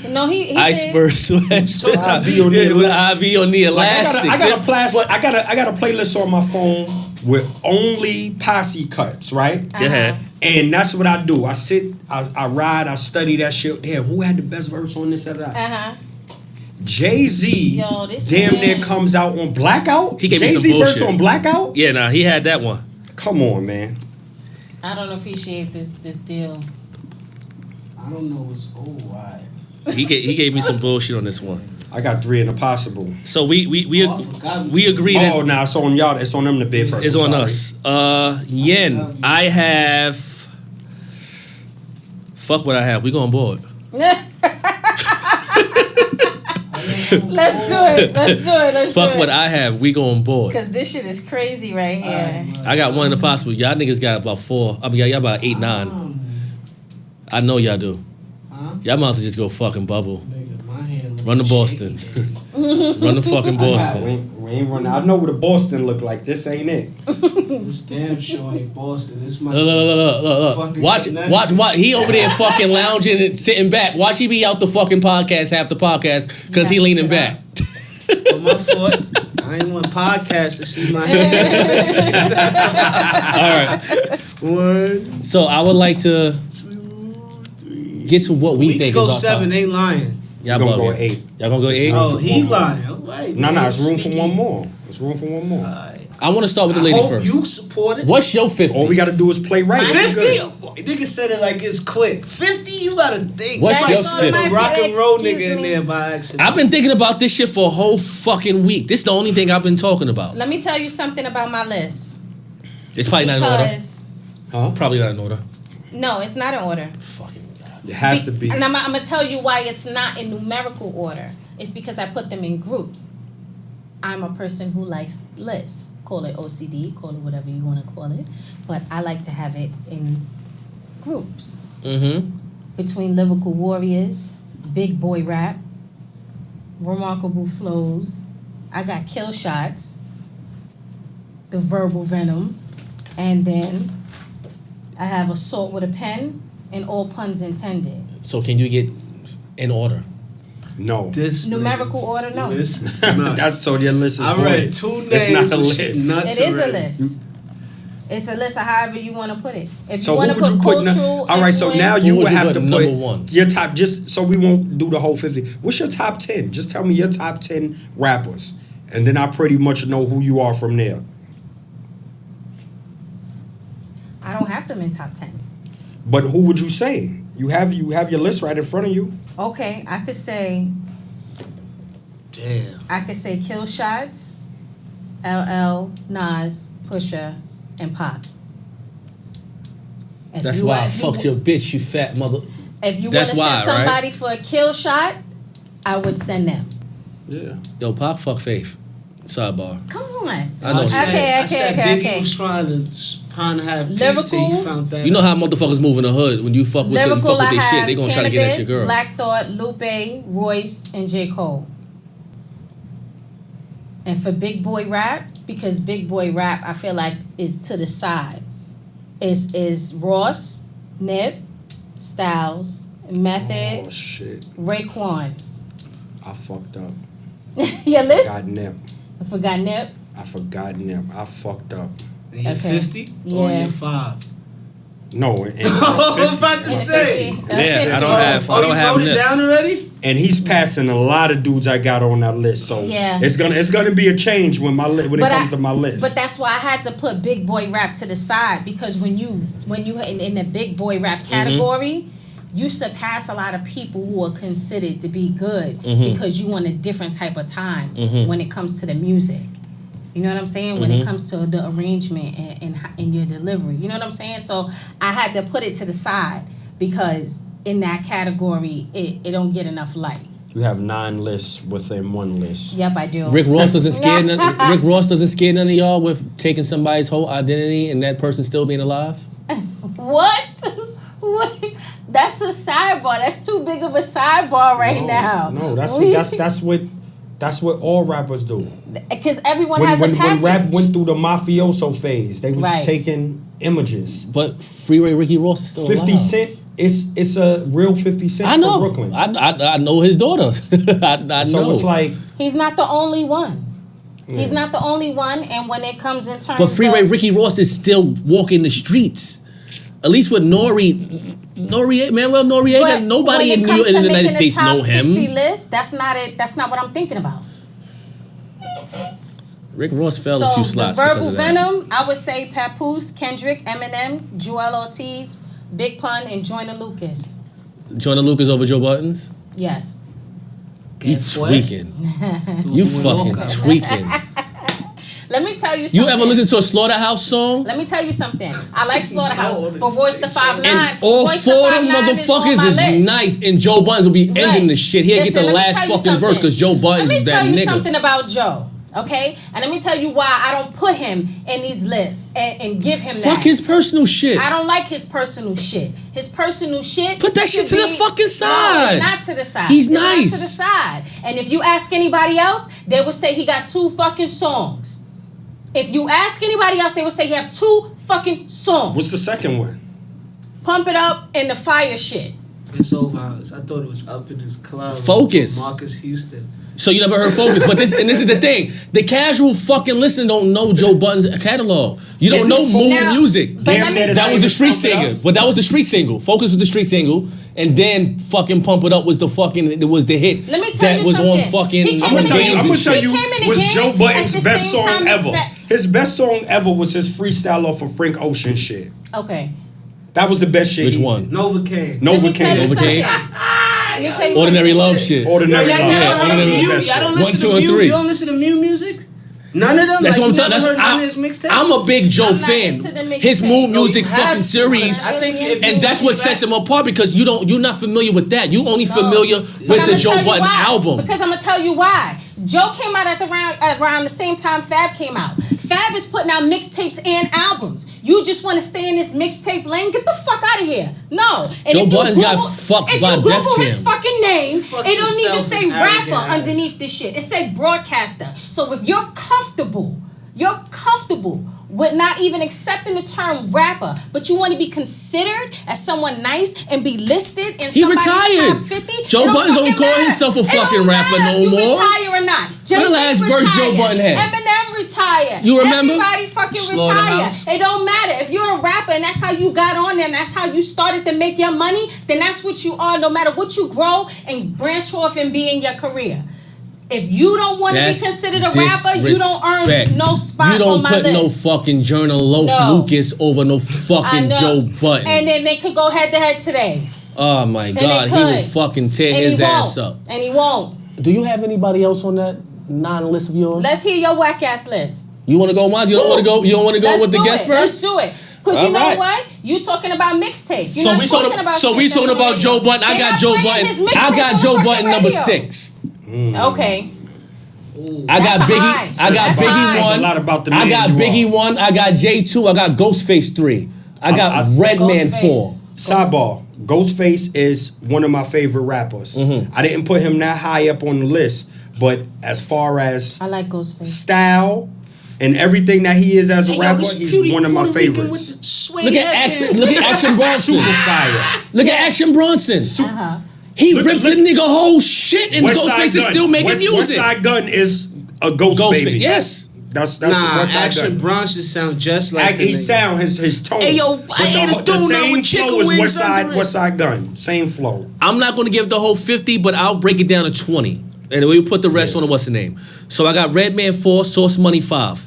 No, he Iceberg sweat. IV on the Yeah, with IV on the elastics. I got a playlist on my phone with only posse cuts, right? Go ahead. And that's what I do. I sit, I ride, I study that shit. Damn, who had the best verse on this or that? Jay-Z Yo, this damn man- near comes out on Blackout. He gave me some Jay-Z verse bullshit. on Blackout? Yeah, nah, he had that one. Come on, man. I don't appreciate this deal. I don't know what's why. He gave me some bullshit on this one. I got 3 in the possible. So we I forgot. agree that Oh, nah, it's on y'all. It's on them to bid first. it's I'm on sorry. us. Yen, I have. Fuck what I have. We going board. Let's do it. Fuck what I have. We going board. Because this shit is crazy right here. I got 1 in the possible. Y'all niggas got about 4. I mean, y'all about 8, 9. I know y'all do. Y'all might as well just go fucking bubble. Nigga, my hand Run to Boston. Run to fucking Boston. We ain't running. I know what a Boston look like. This ain't it. This damn show ain't Boston. This my Look. fucking Watch. He over there fucking lounging and sitting back. Watch he be out the fucking podcast, half the podcast, because he leaning back. Oh, my fault. I ain't want podcast to see my hand. All right. 1, So I would like to 2, 3. get to what we We think could go is our 7. top. Ain't lying. Y'all Gonna bugging. go 8. Y'all gonna go 8? Oh, he lying. All right. No, man. it's room for Sneaky. one more. It's room for one more. All right. I want to start with the I lady hope first. you support it. What's your 50? All we gotta do is play right. 50? Good. Nigga said it like it's quick. 50, you gotta think. What's Might your slip 50? a rock and roll Excuse nigga in me. there by accident. I've been thinking about this shit for a whole fucking week. This is the only thing I've been talking about. Let me tell you something about my list. It's probably not in order. Because, Huh? Probably not in order. no, it's not in order. Fucking God. It has to be. And I'm going to tell you why it's not in numerical order. It's because I put them in groups. I'm a person who likes lists. Call it OCD, call it whatever you want to call it. But I like to have it in groups. Mm-hmm. Between Lyrical Warriors, Big Boy Rap, Remarkable Flows. I got Kill Shots, the Verbal Venom, and then I have Assault with a Pen and All Puns Intended. So can you get in order? No. This Numerical nigga's order, no. list is nuts. That's so your list is I void. read 2 names. It's not a and shit list. nuts It is a already. list. It's a list of however you want to put it. If So you want who to would you put put? cultural All right. So now influence- you Who would would you have put to number put 1? your top. Just so we won't do the whole 50. What's your top 10? Just tell me your top 10 rappers, and then I pretty much know who you are from there. I don't have them in top 10. But who would you say? You have your list right in front of you. Okay, I could say Damn. Kill Shots, LL, Nas, Pusha, and Pop. If That's you why wa- I if you fucked wa- your bitch, you fat mother. If you want That's to why, send somebody for a kill shot, I would send them. Yeah. Yo, Pac fuck Faith. Sidebar. Come on. I know. Okay, I said Biggie okay. was trying to have peace till he Lyrical? found that. You know how motherfuckers move in the hood when you fuck with them, Lyrical, fuck with I their shit. have They gonna try to get at your Cannabis, girl. Black Thought, Lupe, Royce, and J. Cole. And for Big Boy Rap, because Big Boy Rap, I feel like is to the side. Is Ross, Nip, Styles, Method, Oh shit. Raekwon. I fucked up. Your list? Forgot Nip. I forgot Nip. I forgot Nip. I fucked up. And you're Okay. 50 Yeah. or you're 5? No, I was about to say. Yeah, I don't have. I Oh, don't you have wrote it Nip. down already? and he's passing a lot of dudes I got on that list. So Yeah. it's gonna be a change when it comes to my list. But that's why I had to put Big Boy Rap to the side, because when you in the Big Boy Rap category, you surpass a lot of people who are considered to be good because you want a different type of time when it comes to the music. You know what I'm saying? When it comes to the arrangement and your delivery. You know what I'm saying? So I had to put it to the side because in that category, it don't get enough light. you have 9 lists within one list. Yep, I do. Rick Ross doesn't scare none of y'all with taking somebody's whole identity and that person still being alive. What? What? That's a sidebar. That's too big of a sidebar right now. No, that's what all rappers do. Because everyone When has a package. rap went through the mafioso phase, they was Right. taking images. But Freeway Ricky Ross is still 50 alive. Cent, it's a real 50 Cent I know. from Brooklyn. I know his daughter. I so know. it's like, He's not the only one. He's not the only one. And when it comes in terms But Freeway of Ricky Ross is still walking the streets. At least with Manuel Noriega, But nobody when in it New York, comes in to the United making a States top know him. 50 list, that's not it. That's not what I'm thinking about. Rick Ross fell a So few the slots because Verbal of that. Venom, I would say Papoose, Kendrick, Eminem, Joel Ortiz, Big Pun, and Joyner Lucas. Joyner Lucas over Joe Buttons. Yes. You tweaking. You fucking tweaking. Let me tell you something. You ever listen to a Slaughterhouse song? Let me tell you something. I like Slaughterhouse, but Royce the 5'9". And all Royce four of the them 5'9" motherfuckers is is nice, and Joe Buttons will be ending the shit. He'll get the Listen, last fucking verse because Joe Buttons is that Let me tell you nigga. something about Joe, okay? And let me tell you why I don't put him in these lists and give him that. Fuck his personal shit. I don't like his personal shit. His personal shit. Put that shit to the fucking side. No, it's not to the side. He's It's nice. Not to the side. And if you ask anybody else, they would say he got 2 fucking songs. If you ask anybody else, they would say he have 2 fucking songs. What's the second one? Pump It Up and the Fire shit. It's over. I thought it was Up in His Club. Focus. Marcus Houston. So you never heard Focus, but this is the thing. The casual fucking listener don't know Joe Budden's catalog. You don't know Moon music. But let me Damn, That was the street Pump It Up. singer. But that was the street single. Focus was the street single. And then fucking Pump It Up was the fucking, it was the hit. Let me tell that you was something. on fucking He came I'm gonna in tell the you. game. I'm gonna He tell you. came in the Was game Joe at Budden's the best same song time as ever? Fat- His best song ever was his freestyle off of Frank Ocean shit. Okay. That was the best shit. Which he one? did. Novocaine. Let me tell you Novocaine. something. Novocaine? Let me tell you Ordinary something. Love shit. Ordinary Y'all Love. never Yeah, heard one of of them Mew? best Y'all shit. don't 1, listen 2, to and Mew? 3. You don't listen to Mew music? None of them? That's Like, what I'm you saying. never heard none of his mixtapes? I'm a big Joe I'm not fan. into the mixtape. His Moon No, you music have fucking to. series. I think if And you that's what sets him apart because you're not familiar with that. You only No. familiar But with I'ma the Joe tell you Budden why. album. Because I'm gonna tell you why. Joe came out at around the same time Fab came out. Fab is putting out mixtapes and albums. You just want to stay in this mixtape lane? Get the fuck out of here. No. And Joe if you Budden's got Google- fucked if by you Def Google his Jam. fucking name, Fuck it don't even yourself, say his arrogant rapper ass. underneath this shit. It say broadcaster. So if you're comfortable with not even accepting the term rapper, but you want to be considered as someone nice and be listed in He somebody's retired. top 50. Joe it don't Budden's don't fucking call matter. himself a It fucking don't rapper matter no if you more. retire or not. When the last verse Joe Budden had? Eminem retired. You remember? Everybody fucking retire. Slaughterhouse. It don't matter. If you're a rapper and that's how you got on there and that's how you started to make your money, then that's what you are no matter what you grow and branch off and be in your career. If you don't want to be That's considered a rapper, you don't disrespect. earn no spot You don't on my put list. no fucking Journal No. Lucas over no I fucking know. Joe Budden. And then they could go head to head today. Oh my they God, he will could. fucking tear And his he ass won't. up. And he won't. Do you have anybody else on that non-list of yours? Let's hear your whack ass list. You want to go, Maz? You don't want to go? You don't want to go Let's with the do guest it. first? Let's do it. Because you know Alright. what? You talking about mixtape. You're So not we talking talking about so shit we that's talking on about the Joe radio. Budden. I They're got not Joe playing his Budden. I mixtape got on Joe fucking Budden number radio. 6. Okay. I got That's a Biggie. high. I got That's Biggie high. Says a 1. lot about the I man got you Biggie are. 1. I got J2. I got Ghostface 3. I got Redman 4. Ghostface. Sidebar. Ghostface is one of my favorite rappers. I didn't put him that high up on the list, but as far as I like Ghostface. style and everything that he is as a rapper, he's one of my favorites. Look at Action. Look at Action Bronson. Super fire. Look at Action Bronson. Uh-huh. He Look- ripped look- the nigga whole shit, and West Side Ghostface is Gun. still making West music. Side Gun is a ghost Ghostface, baby. yes. That's Nah, West Side Action Gun. Bronson sound just like the He nigga. sound his tone. Hey, yo, But I ate a the donut same with chicken flow as wings West under it. Side Gun. Same flow. I'm not going to give the whole 50, but I'll break it down to 20. And we'll put the rest on the what's the name. So I got Redman 4, Source Money 5.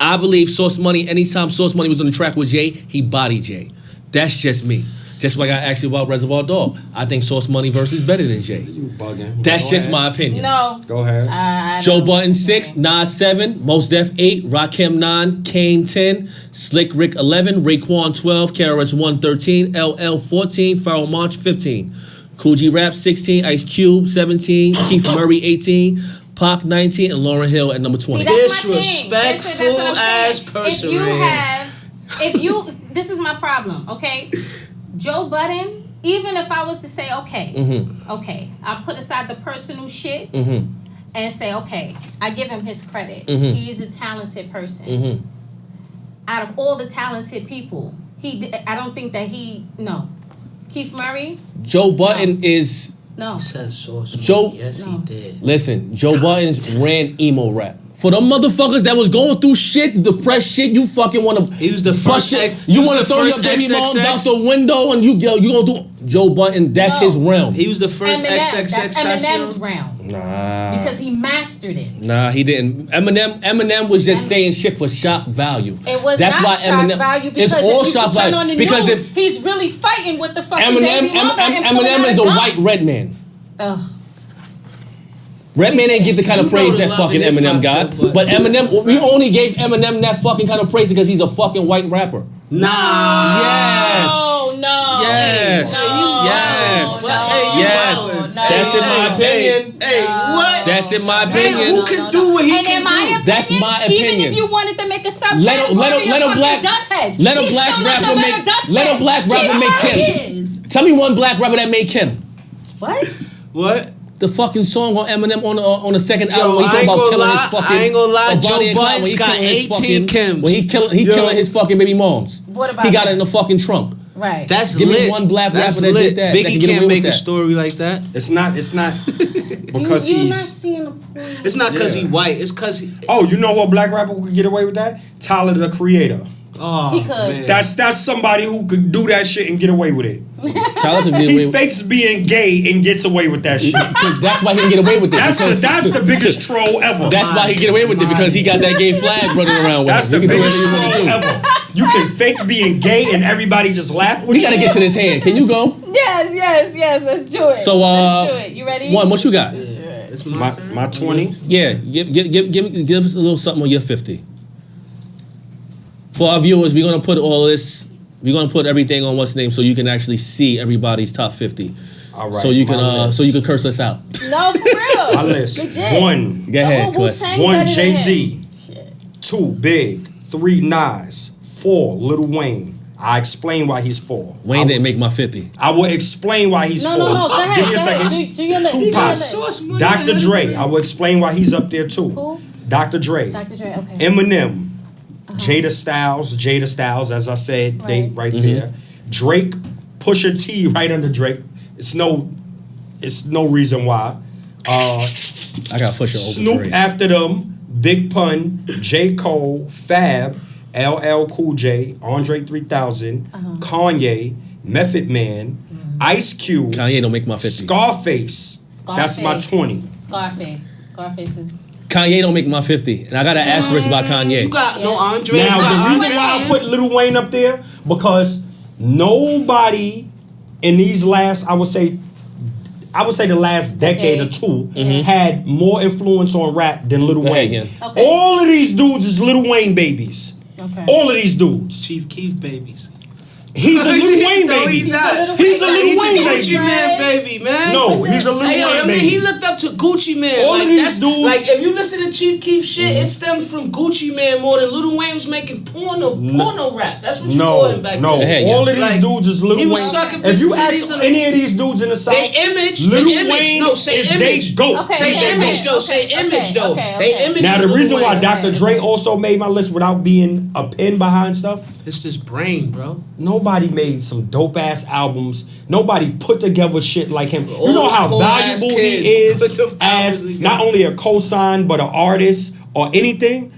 I believe Source Money, anytime Source Money was on the track with Jay, he bodied Jay. That's just me. Just like I asked you about Reservoir Dog. I think Source Money versus better than Jay. You bugging. That's Go just ahead. my opinion. No. Go ahead. I Joe don't- Budden 6, Nas 7, Mos Def 8, Rakim 9, Kane 10, Slick Rick 11, Raekwon 12, KRS-One 13, LL 14, Pharoah Monch 15, Kool G Rap 16, Ice Cube 17, Keith Murray 18, Pac 19, and Lauryn Hill at number 20. See, that's my thing. Disrespectful That's what I'm saying. ass person If you right have, this is my problem, okay? Joe Budden, even if I was to say, okay, okay, I'll put aside the personal shit and say, okay, I give him his credit. He is a talented person. Out of all the talented people, I don't think that Keith Murray, Joe Budden is, no. Says Source Joe- Money. Yes, No. he did. listen, Joe Budden ran emo rap. For them motherfuckers that was going through shit, depressed shit, you fucking want to. He was the first shit. he You was want to the throw your first baby moms XXX. out the window and you gonna do Joe Budden. That's No. his realm. He was the first That's XXX Eminem's Tentacion. round Nah. because he mastered it. Nah, he didn't. Eminem was just saying shit for shock value. It was That's not why shock Eminem, value because it's all if you shock turn value. on the Because news, if he's really fighting with the fucking Eminem, baby mother and pulling Eminem out is a gun. white red man. Ugh. Redman ain't get the kind of You know praise the that love fucking and hip Eminem hop got. joke, But Eminem, we only gave Eminem that fucking kind of praise because he's a fucking white rapper. Nah. Yes. No. Yes. No. Yes. No. Yes. No. That's in my opinion. Hey, what? That's in my Damn, opinion. who can do what he and can in my do? opinion, That's my opinion. Even if you wanted to make a subcategory Let a black dust heads, let a he's black still not rapper no make better dust let a head. black rapper He make already Kim. is. Tell me one black rapper that made Kim. What? What? The fucking song on Eminem on the second Yo, album when he's I talking ain't about gonna killing his lie, fucking. I ain't gonna lie, Bonnie Joe and Clyde, when Budden's he got killing his 18 fucking- Kims. When he Yo. killing his fucking baby moms. What about He got that? it in the fucking trunk. Right. That's Give me lit. one black That's rapper that lit. did that, that Biggie can get away can't with make a that. story like that. It's not because You're not he's. seeing the point. It's not because Yeah. he white. It's because he. Oh, you know what black rapper who could get away with that? Tyler the Creator. Oh, He could. man. That's somebody who could do that shit and get away with it. Tyler can get away He with fakes being gay and gets away with that shit. because that's why he can get away with it. That's the biggest troll ever. That's why he get away with it because he got that gay flag running around with That's him. the He can do biggest whatever he troll wanna do. ever. You can fake being gay and everybody just laugh with We you. gotta get to this hand. Can you go? Yes. Let's do it. So let's do it. You ready? One, what you got? It's my turn. My 20. Yeah, give us a little something on your 50. For our viewers, we're gonna put all this. We're gonna put everything on what's name so you can actually see everybody's top 50. All right. So you can my list. so you can curse us out. No, for real. My list. Legit. One. Go ahead, whole Qwest. Wu-Tang One better than Jay-Z. him. Shit. 2 Big. 3 Nas. 4 Lil Wayne. I explain why he's 4. Wayne didn't make my 50. I will explain why he's 4. No. Go ahead. Give me a Go ahead. second. Do your list. Do your Tupac. list. Source money, Dr. man. Dre. I will explain why he's up there too. Who? Dr. Dre. Dr. Dre. Okay. Eminem. Jada Styles, as I said, they right there. Drake, Pusha T right under Drake. It's no reason why. I got Pusha over Snoop Dre. after them, Big Pun, J. Cole, Fab, LL Cool J, Andre 3000, Kanye, Method Man, Ice Cube, Kanye don't make my 50. Scarface. That's my 20. Scarface is. Kanye don't make my 50. And I got an asterisk about Kanye. You got no Andre. Now, you got the reason Andre. why I put Lil Wayne up there, because nobody in these last, I would say the last decade or two had more influence on rap than Lil Go ahead Wayne. again. Okay. All of these dudes is Lil Wayne babies. Okay. All of these dudes. Chief Keef babies. He's a Lil Wayne No, baby. he's not. He's a Lil He's Wayne a Gucci baby. Man baby, man. No, he's a Lil Hey, yo, Wayne I mean, baby. he looked up to Gucci Man. All like, of these that's, dudes- like, if you listen to Chief Keef shit, it stems from Gucci Man more than Lil Wayne was making porno rap. That's what you call him back No, then. Hey, all of these Like, dudes is Lil he Wayne. was sucking If you bitch titties ask on any of these dudes in the South, They image, Lil the image, Wayne no, say is image. they GOAT. Okay, Say okay, image, okay, though. Say okay, image, though. okay, They okay. image Now is the Lil reason why Wayne. Dr. Dre also made my list without being a pen behind stuff, It's his brain, bro. nobody made some dope ass albums. Nobody put together shit like him. All You know how the poor-ass valuable he kids put is them as albums not only a cosign but an artist or anything.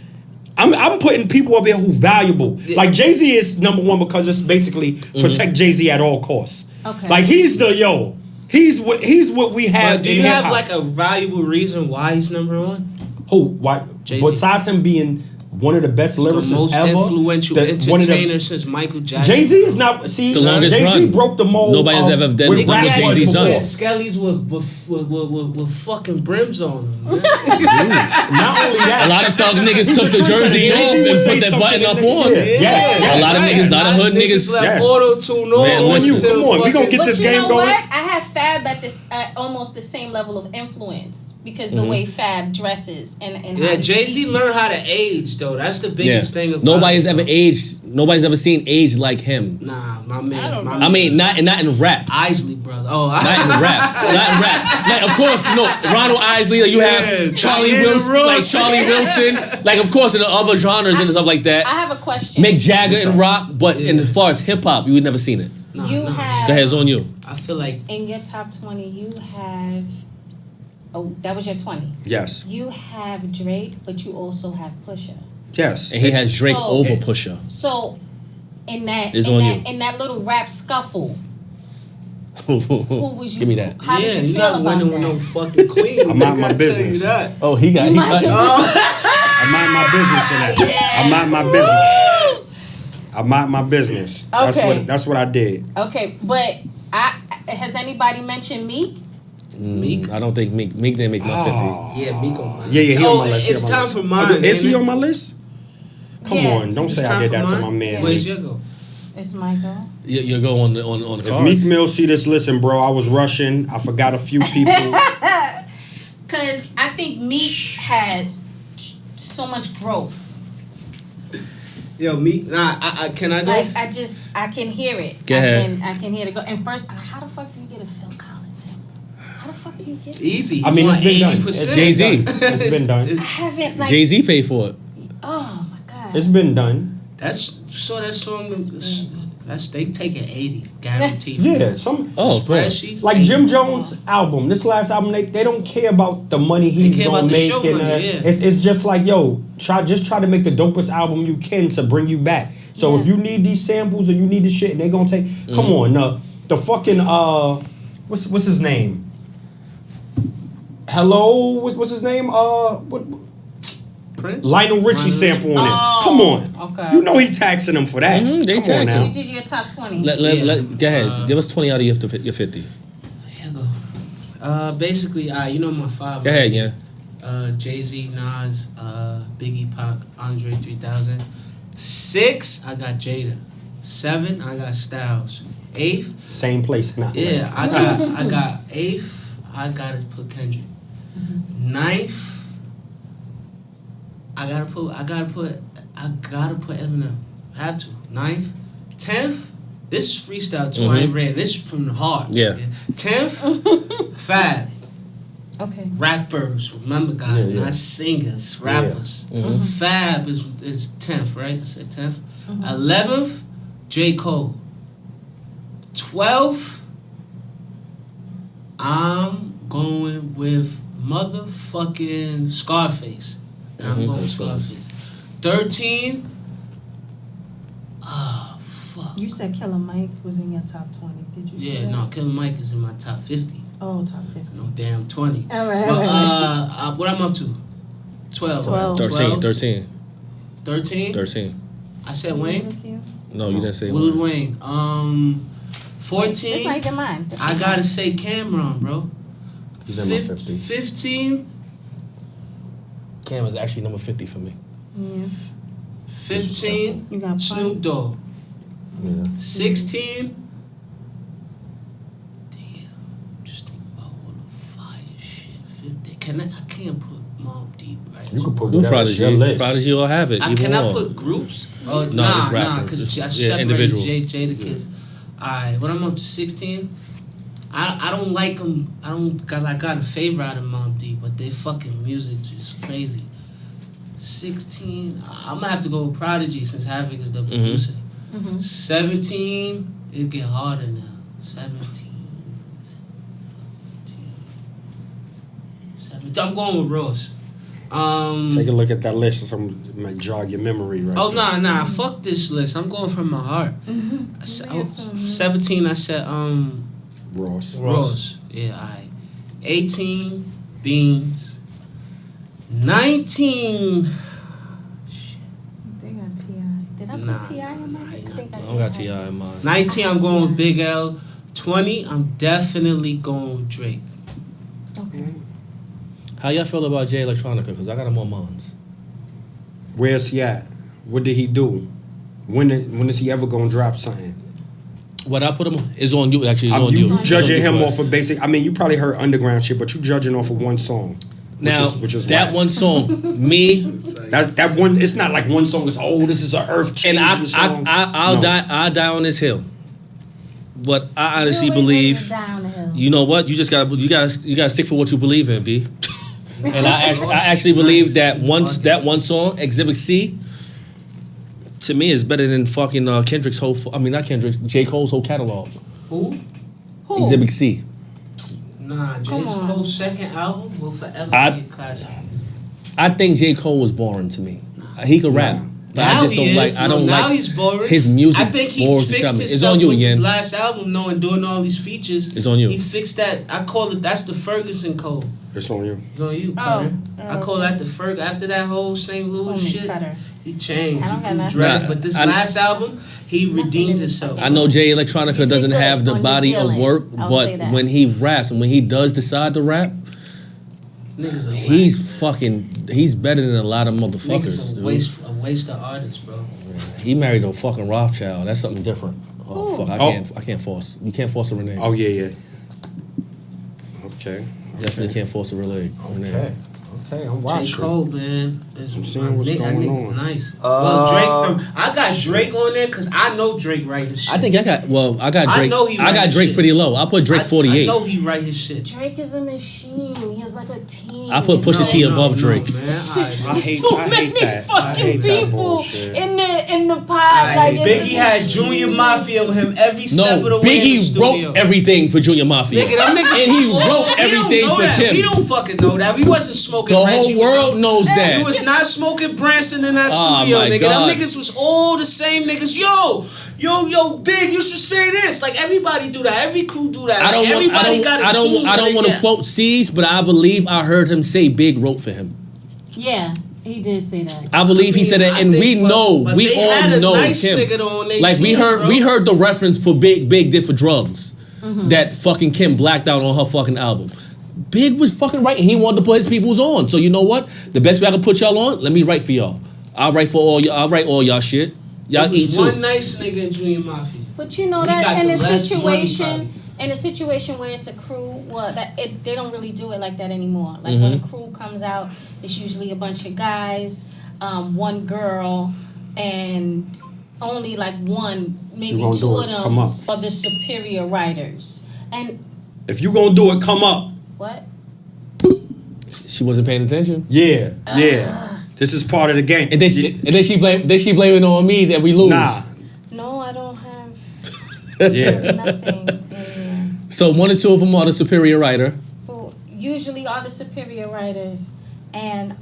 I'm putting people up here who valuable. Like Jay-Z is number one because it's basically protect Jay-Z at all costs. Okay. Like he's what we have. But do in you have hip-hop. like a valuable reason why he's number one? Who? Why? Jay-Z. Besides him being one of the best He's the lyricists most ever, influential one of the- entertainer since Michael Jackson. Jay-Z is not. See, The longest Jay-Z run. broke the mold. Nobody's of ever done what what rap was Jay-Z's before. done. Skellies with fucking brims on them. man. Not only that, A lot of thug niggas He's took a the jersey trendsetter. off Jay-Z would and say put that something button up in the- on. Yeah. Yes. A lot of niggas, not a hood niggas. left Yes. auto-tune on. Man, on you. listen. Come on, we gonna get But this you game know going. what? I have Fab at almost the same level of influence because the way Fab dresses and how Yeah, he Jay-Z speaks. learned how to age, though. That's the biggest thing about Nobody's it, ever bro. aged. Nobody's ever seen age like him. Nah, my man. don't my know. man. I mean, not in rap. Isley, brother. Oh, Not in rap. Not in rap. Like, of course, no. Ronald Isley. Like, you Yeah, have Charlie Diana Wilson. Ross. Like Charlie Wilson. Like, of course, in the other genres and stuff like that. I have a question. Mick Jagger and rock, but in as far as hip hop, you would never seen it. Nah, you nah. have Go ahead, it's on you. I feel like in your top 20. You have. Oh, that was your 20. Yes, You have Drake, but you also have Pusha. yes. And he has Drake So- over Pusha. So, in that It's on you. in that little rap scuffle, who was you? Give me that. How yeah, did you you're feel not about winning that? with no fucking queen. I mind my I gotta tell you business. that. Oh, he got. You mind your I mind my business in that. I mind my business. I mind my business. Okay. That's what I did. Okay, but has anybody mentioned me? Meek. I don't think Meek didn't make my 50. Yeah, Meek on mine. Yeah, he on my list. It's time for mine. Is he ain't it? on my list? Come Yeah. on, don't It's say I time did for that to mine? my man. Where's your go? It's Michael. You go on the If cards. Meek Mill see this, listen, bro, I was rushing. I forgot a few people. Cause I think Meek had so much growth. Yo, Meek. Nah, I can I go? Like I can hear it. Go ahead. I can hear it go. And first, how the fuck do you get a Phil Collins sample? How the fuck do you get it? Easy. I mean, You it's been done. want 80%. It's Jay-Z. It's been done. I haven't like. Jay-Z paid for it. Oh my god. It's been done. That song is they taking 80 guaranteed. Yeah, some Spreadsheets. like Jim Jones' album. This last album, they don't care about the money he's care gonna about the make. show And money, yeah. it's just like, yo, try to make the dopest album you can to bring you back. So if you need these samples or you need this shit, and they gonna take. Come on, the fucking what's his name? Hello, what's his name? What? Prince? Lionel Richie sample on it. Come on. Okay. You know he taxing them for that. They Come on taxing. now. You did your top 20. Go ahead. Give us 20 out of your 50. Here you go. Basically, you know my five. Go ahead, yeah. Jay-Z, Nas, Biggie, Pac, Andre 3000. 6, I got Jada. 7, I got Styles. 8th, Same place now. yeah, I got 8th, I gotta put Kendrick. 9th, I gotta put Eminem. Have to. 9th, 10th. This is freestyle too. I ain't read. This is from the heart. Yeah. 10th, Fab. Okay. Rappers, remember guys, Yeah. not singers, rappers. Fab is 10th, right? I said 10th. 11th, J. Cole. 12th, I'm going with motherfucking Scarface. I'm going with Scarface. 13, fuck. You said Killer Mike was in your top 20. Did you say Yeah, that? no, Killer Mike is in my top 50. Oh, top 50. No damn 20. All right, But, all right. what I'm up to? 12. 12. 13. 13? I said Wayne. Thank you. No, you didn't say Willard one. Wayne. 14. It's not even mine. I gotta say Cameron, bro. He's in my 50. 15. Cam is actually number 50 for me. Yeah. 15. You got Snoop Dogg. Yeah. 16. Damn. Just think about all the fire shit. 50. I can't put Mobb Deep right. You can put Who whatever Prodigy? your list. Prodigy will have it. Can I more. put groups? Oh, No, nah, just rappers. because I Just- separated individual. Jada Kids. Alright, when I'm up to 16, I don't like them. I got a favorite out of Mobb Deep, but their fucking music is crazy. 16, I'm gonna have to go with Prodigy since Havoc is the producer. 17, it get harder now. 17. I'm going with Ross. Take a look at that list. Some might jog your memory right Oh there. nah, fuck this list. I'm going from my heart. 17, I said Ross. Yeah, alright. 18, Beans. 19. They got T.I. Did I Nah. put T.I. in mine? I think I don't got T.I. in mind. 19, I'm going with Big L. 20, I'm definitely going with Drake. Okay. How y'all feel about Jay Electronica? Because I got him on mines. Where's he at? What did he do? When is he ever gonna drop something? What I put him on is on you. Actually, it's on you. You judging It's on him you off of basic. I mean, you probably heard underground shit, but you judging off of one song. Now which is that whack. one song, me That one. It's not like one song is this is a earth and changing song. I'll No. die on this hill. But I honestly You always believe, take it down the hill. you know what? You gotta stick for what you believe in, B. And I actually believe that that one song, Exhibit C, to me is better than fucking Kendrick's whole. Not Kendrick, J. Cole's whole catalog. Who? Who? Exhibit C. Nah, J. Come on. Cole's second album will forever I- be a classic. I think J. Cole was boring to me. He could rap. But Now I just he don't like. is. I don't now like he's boring. his music. I think he bores the fixed shit out of me. It's himself on you, with his Yen. last album, and doing all these features. It's on you. He fixed that. I call it. That's the Ferguson Code. It's on you. It's on you, Oh. Carter. I call that the Ferg. After that whole St. Louis Call me shit, Cutter. He changed. I don't He got grew nothing. dreads, but this last album, he redeemed himself. I know Jay Electronica did doesn't good have the on the body of dealing. work, I'll say but that. when he raps and when he does decide to rap, Niggas are he's better than a lot of motherfuckers, Niggas dude. a waste of artists, bro. He married a fucking Rothschild. That's something different. Oh Ooh. fuck, I can't force. You can't force a Renee. Oh yeah. Okay. Definitely can't force a Renee. Okay. Okay, I'm J. watching. Cole, man. I'm seeing what's going that nigga's on. nice. Well, Drake, I got Drake on there because I know Drake write his shit. I think I got Drake. I know he I got write Drake shit. pretty low. I put Drake 48. I know he write his shit. Drake is a machine. He has like a team. I put It's Pusha like- T above Drake. Man. I There's hate, so I many hate that. I fucking hate that people bullshit. in the pod. Like Biggie had Junior Mafia with him every step of the No, way in the Biggie studio. wrote everything for Junior Mafia. Nigga, them niggas and he was wrote old. We everything don't know for that. Kim. We don't fucking know that. We wasn't smoking The Reggie whole world with them. knows that. He was not smoking Branson in that Oh, studio, my nigga. God. Them niggas was all the same niggas. Yo, Big, you should say this. Like everybody do that. Every crew do that. Like, everybody got a team. I don't want to quote C's, but I believe I heard him say Big wrote for him. Yeah, he did say that. I believe he said that, and we know, but we they all had a know nice Kim. nigga on their Like we team, bro. heard the reference for Big did for drugs Mm-hmm. that fucking Kim blacked out on her fucking album. Big was fucking right, and he wanted to put his peoples on. So you know what? The best way I can put y'all on, let me write for y'all. I'll write all y'all shit. Y'all There eat was too. one nice nigga in Junior Mafia. But you know He that got in the a less money, situation, in a situation where it's a crew, well, they don't really do it like that anymore. Like when a crew comes out, it's usually a bunch of guys, one girl, and only like one, maybe gonna two do of it. them Come up. are the superior writers. And If you gonna do it, come up. what? She wasn't paying attention, Yeah. This is part of the game. and then she blamed it on me that we lose. Nah. No, I don't have Yeah. nothing in there. So one or two of them are the superior writer. Well, usually are the superior writers, and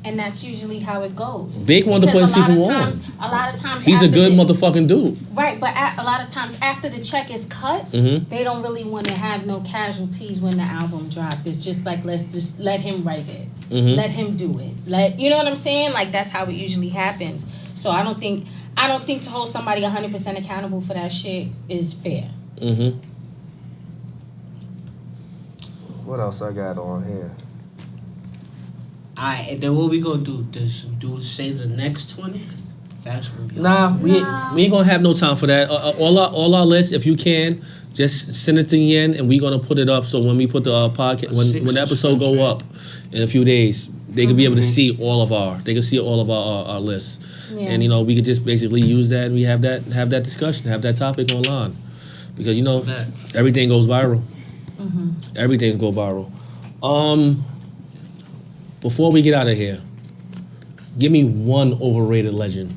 that's usually how it goes. Big wanted to put his Because people on. A lot of times, He's a after good the- motherfucking dude. Right, but a lot of times after the check is cut, they don't really want to have no casualties when the album dropped. It's just like, let's just let him write it, let him do it. You know what I'm saying? Like that's how it usually happens. So I don't think to hold somebody 100% accountable for that shit is fair. What else I got on here? Alright, and then what we gonna do? Say the next 20? 'Cause that's gonna be Nah, we ain't gonna have no time for that. All our lists, if you can, just send it to Yen, and we gonna put it up. So when we put the podcast, when the episode go up in a few days, they could be able to see all of our lists, Yeah. and we could just basically use that, and we have that discussion, have that topic online, because Bet. everything goes viral. Everything go viral. Before we get out of here, give me one overrated legend.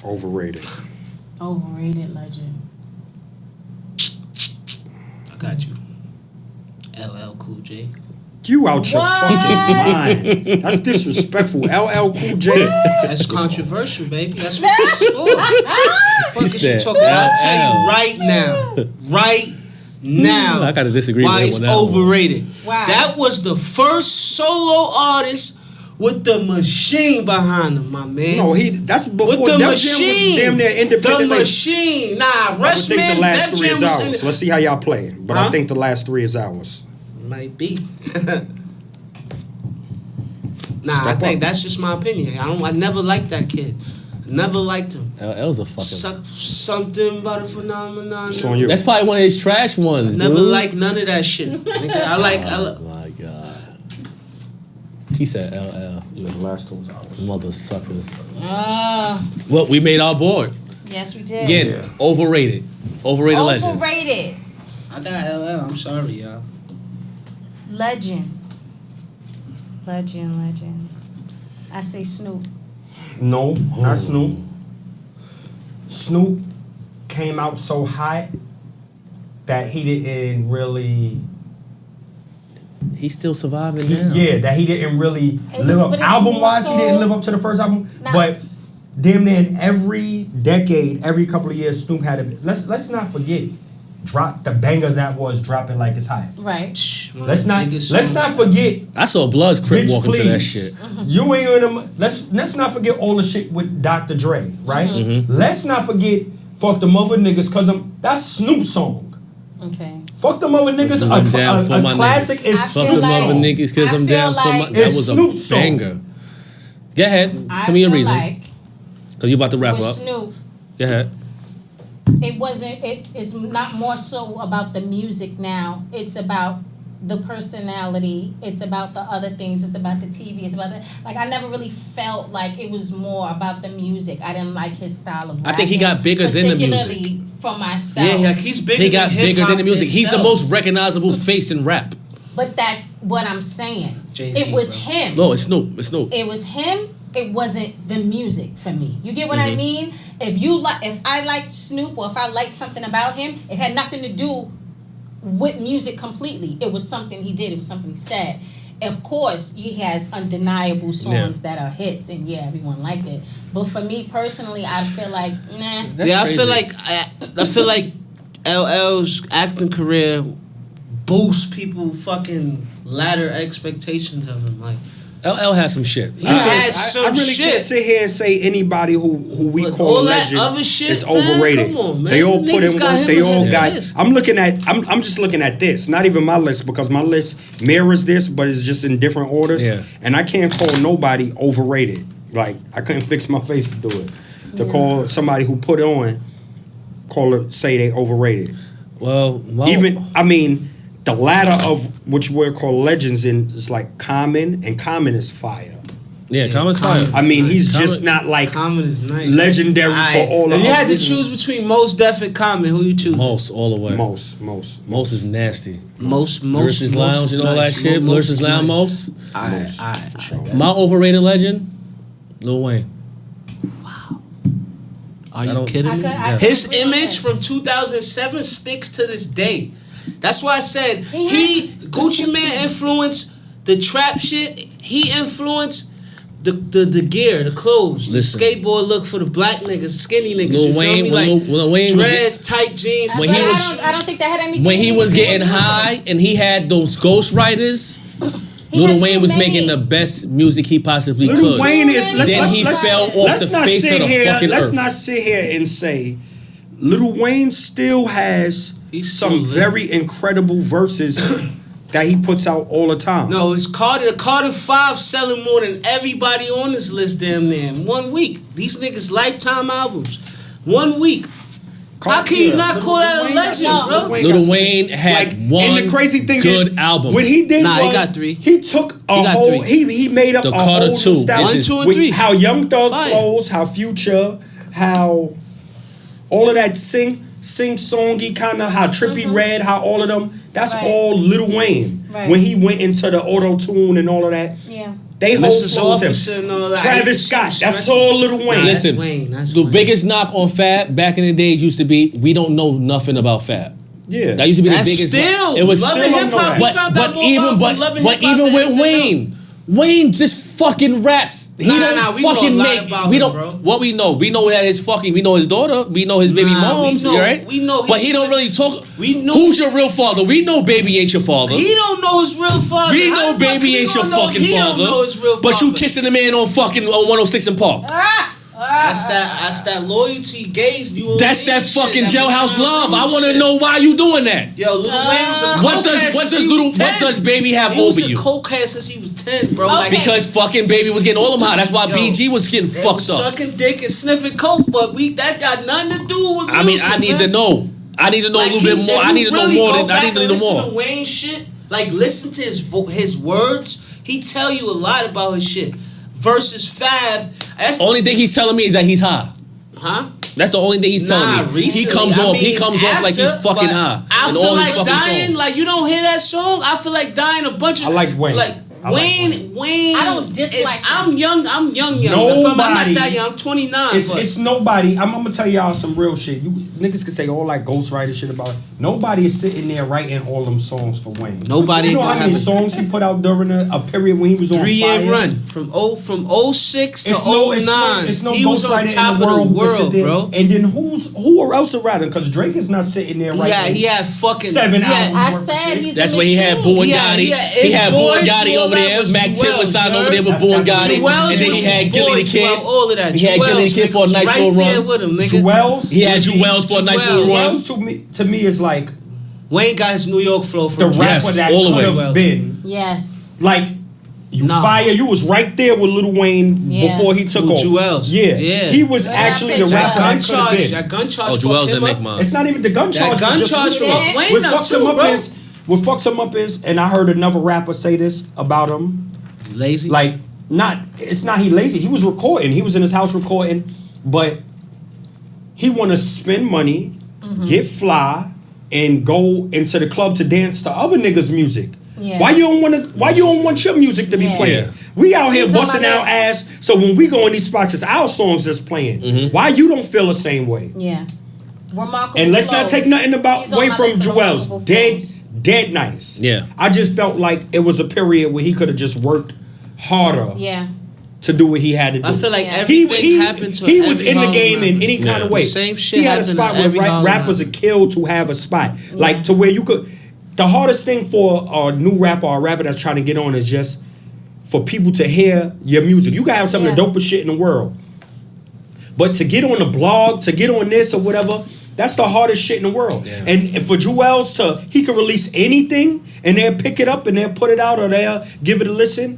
Overrated. Overrated legend. I got you. LL Cool J. You out your fucking mind. That's disrespectful. LL Cool J. That's controversial, baby. That's what this is for. Fuck is you said talking about? I'll tell LL. you right now. I gotta disagree why with it's him on that one. overrated. Why? That was the first solo artist with the machine behind him, my man. No, that's before with the Def Jam machine. was damn near independent. The label. machine. Nah, I would Rush think Man, the last Def 3 Jam is was ours. Let's see how y'all play. But Huh? I think the last 3 is ours. Might be. Nah, I Step think up. that's just my opinion. I never liked that kid. Never liked him. LL's a fucking. Something about a phenomenon. It's on you. That's probably one of his trash ones. Never dude. liked none of that shit. Nigga, Oh my god. He said LL. Yeah, the last 2 was ours. Mother suckers. Ah, Well, we made our board. yes, we did. Again, Yeah. overrated. Overrated legend. Overrated I got LL. I'm sorry, y'all. legend. Legend. I say Snoop. No, not Snoop. Snoop came out so hot that he didn't really. He's still surviving now. Yeah, that he didn't really It's- live up. but it's Album wise, more he didn't so- live up to the first album. Nah. But damn near in every decade, every couple of years, Snoop had a. Let's not forget, drop the banger that was dropping like it's hot. Right. Let's not forget. I saw Blood's Crip Bitch, walk into that please. shit. You ain't gonna. Let's not forget all the shit with Dr. Dre, right? Let's not forget fuck them other niggas, cause that's Snoop song. Okay. Fuck them other niggas. I'm down for my classic niggas. is I Fuck feel them like- other niggas, cause I I'm feel down for my. like- That It's was a Snoop's song. banger. Go ahead. I Tell me your feel reason. like Cause you about to wrap with up. Snoop, Go ahead. it wasn't. It's not more so about the music now. It's about the personality. It's about the other things. It's about the TV. It's about the I never really felt like it was more about the music. I didn't like his style of rapping. I think he got bigger than the music. Particularly for myself. Yeah, like he's bigger. He got than bigger than the hip-hop music. He's the itself. most recognizable face in rap. But that's what I'm saying. Jay-Z, It was bro. him. No, it's Snoop. It's Snoop. It was him. It wasn't the music for me. You get what Mm-hmm. I mean? If I liked Snoop or if I liked something about him, it had nothing to do with music completely. It was something he did. It was something he said. Of course, he has undeniable songs that are hits, and yeah, everyone liked it. But for me personally, I feel like nah. That's I crazy. feel like LL's acting career boosts people fucking ladder expectations of him. Like LL has some shit. he had some I really shit. can't sit here and say anybody who we But call all a that legend other shit, is man, overrated. come on, man. They all put Niggas in got work. him They all ahead got. of this. I'm just looking at this. Not even my list because my list mirrors this, but it's just in different orders. Yeah. And I can't call nobody overrated. Like I couldn't fix my face to do it. To call somebody who put on, say they overrated. Well, Even I mean, the ladder of which we're called legends in is like Common, and Common is fire. yeah, Common's fire. I mean, he's Common- just not like Common is nice. legendary Alright, for all if of you had to us. choose between Mos Def and Common, who you choose? Most all the way. Most. Most is nasty. Most Lyricist Lounge and all that shit. Lyricist Lounge, most. Alright. My overrated legend, Lil Wayne. Are I you don't- kidding me? I could His agree with image that. from 2007 sticks to this day. That's why I said He Gucci Man influenced the trap shit. He influenced the gear, the clothes, Listen. the skateboard look for the black niggas, skinny niggas. Lil you feel Wayne- me? when Like Lil Wayne was- dreads, tight jeans. When But he skinny was- shoes. I don't think that had anything. When he to was do getting with music. high and he had those ghostwriters, He Lil had Wayne too was many. making the best music he possibly Little could. Wayne is. Then he fell off let's the not face sit of the here. fucking Let's earth. not sit here and say, Little Wayne still has He's some still lit. very incredible verses that he puts out all the time. No, it's Carter 5 selling more than everybody on this list damn near in 1 week. These niggas lifetime albums. 1 week. How can you not call that a legend, bro? Lil Wayne had one and the crazy thing good is, album. What he did Nah, he was got 3. He took a He got whole. 3. He made up The a Carter whole 2 new style. is 1, 2, and With 3. how Young Thug Fire. flows, how Future, how all of that sing-songy kind of, how Trippy Red, how all of them. That's Right. all Lil Wayne. Right. When he went into the auto-tune and all of that. Yeah. They whole Mrs. flows Officer him. and all that. Travis Scott. That's all Lil Wayne. Nah, Listen, that's the Wayne. biggest knock on Fab back in the days used to be we don't know nothing about Fab. Yeah. That used to be That's the biggest. still it was Love still and don't Hip know Hop. that. We but found out but more even about but, from Love and but Hip Hop even than with anything Wayne, Wayne just fucking raps. He Nah, don't nah, we know fucking a lot make. about We him, don't. bro. What we know that his fucking. We know his daughter. We know his baby Nah, we moms. know- right? we know But his- he don't really talk. We know- Who's your real father? We know baby ain't your father. He don't know his real father. We How know the fuck baby we ain't your gonna know fucking he father. don't know his real father. But you kissing the man on fucking on 106 in Park. That's that loyalty gauge. That's that fucking jailhouse love. I want to know why you doing that. Yo, Lil Wayne was a What cokehead does since he was 10. what does baby have He was over a you? cokehead since he was 10, bro. Okay. Like, Because fucking baby was getting all them high. That's why Yo, BG was getting they fucked was up. sucking dick and sniffing coke, but that got nothing to do with music. I mean, I need to man. know. I need to know Like, a little bit more. if I you need to know really more go than I back need to and know listen more. to Wayne shit, like listen to his words. He tell you a lot about his shit. Versus Fab, that's Only thing he's telling me is that he's high. huh? That's the only thing he's telling me. Recently, He comes I off. He mean, comes off like he's after, fucking but high. I in feel all his like fucking dying. songs. Like you don't hear that song. I feel like dying a bunch of. I like Wayne. Like Wayne. I don't dislike him. I'm young. I'm Nobody. not that young. I'm 29. It's nobody. I'm gonna tell y'all some real shit. You niggas can say all that ghostwriter shit about it. Nobody is sitting there writing all them songs for Wayne. Nobody. You know how many songs he put out during a period when he was on 3-year fire? run from 06 to 09. It's no he was on ghostwriter top in the world, of the world, there, bro. And then who else around him? Because Drake is not sitting there writing. Yeah, he had fucking 7 albums. I worth of said shit. he's That's a when he had machine. Born Yeah, Gotti. yeah, He his had boy, Born Gotti all over that there. was Mac Tip was Jewels, signed you over there with heard? Born That's Gotti. Jewels And then was he had his Gilly boy the Kid. throughout all of that. He had Gilly the Kid for a was nice right little there run. with him, nigga. Jewels. He had Jewels for a nice little run. Jewels to me is like Wayne got his New York flow the from rapper Yes, that all the could way. have been Yes. like. You Nah. fire. You was right there with Lil Wayne Yeah. before he took With off. Jewels. Yeah, Yeah. he was Where did I actually the picture rapper that? that could have been. That gun charge. Oh, fucked Jewels him didn't make up. mine. It's not even the gun charge. gun just charge listen. fucked Wayne What up fucks too, him up bro. is what fucks him up is, and I heard another rapper say this about him. Lazy. Like, it's not he lazy. He was recording. He was in his house recording, but he want to spend money, get fly, and go into the club to dance to other niggas' music. Yeah. Why you don't want your music to be Yeah. playing? Yeah. We out here He's on busting my our list. ass. So when we go in these spots, it's our songs that's playing. Why you don't feel the same way? Yeah. Remarkable. And let's not flows. take nothing He's on away my from list of Jewels. remarkable Dead, flows. dead nice. Yeah. I just felt like it was a period where he could have just worked harder Yeah. to do what he had to do. I feel like Yeah. everything happened to he was every in the Harlem game in rapper. any kind Yeah. of way. The same shit He had a happened spot to where every Harlem rappers rapper. are killed to have a spot, like to where you could. The hardest thing for a new rapper or a rapper that's trying to get on is just for people to hear your music. You can have some of the Yeah. dopest shit in the world, but to get on the blog, to get on this or whatever. That's the hardest shit in the world. Yeah. And for Jewels he could release anything and they'll pick it up and they'll put it out or they'll give it a listen,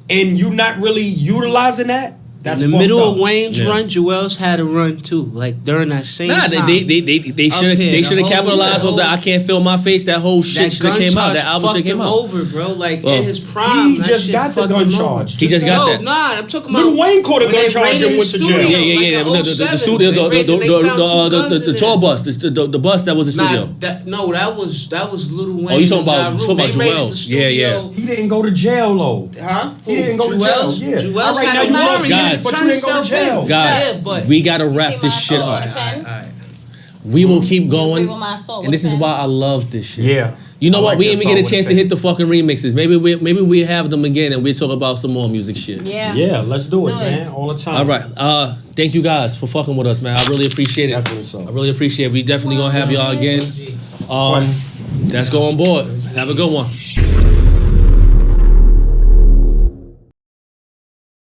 and you not really utilizing that. That's in the fucked middle up. of Wayne's Yeah. run, Jewels had a run too. Like during that same Nah, time. they Up should here, have the whole- capitalized the off that. whole- I can't feel my face. That whole shit that should have gun came out. charge That album fucked should have him came out. over, bro. Like Well, in his prime, he that just shit got the fucked gun him over. charge. He just got that. Nah, I'm talking about Lil Wayne caught a when gun they charge raided and went his to jail. studio, Yeah. Like in The 07, studio, they raided- they found two guns in the there. tour bus, the bus that was the Nah, studio. that was Lil Wayne. Oh, you talking and Ja about Rule. Jewels? They raided the Yeah, yeah. studio. He didn't go to jail though. Huh? He didn't go to Jewels? jail. Yeah. Jewels All right, had now a you warrant. lost, He guys, had to but turn you didn't go to himself jail. in. Guys, Yeah, but we gotta You wrap see this my shit soul up. with a pen? We will keep going, Agree with my soul and with this a is pen. why I love this shit. Yeah. You know I what? like We that didn't even song get a with chance a to pen. hit the fucking remixes. Maybe we have them again, and we'll talk about some more music shit. Yeah. Yeah, let's do it, Do it. man. All the time. All right. Thank you guys for fucking with us, man. I really appreciate it. Definitely so. I really appreciate it. We definitely gonna have y'all again. Let's go on board. Have a good one.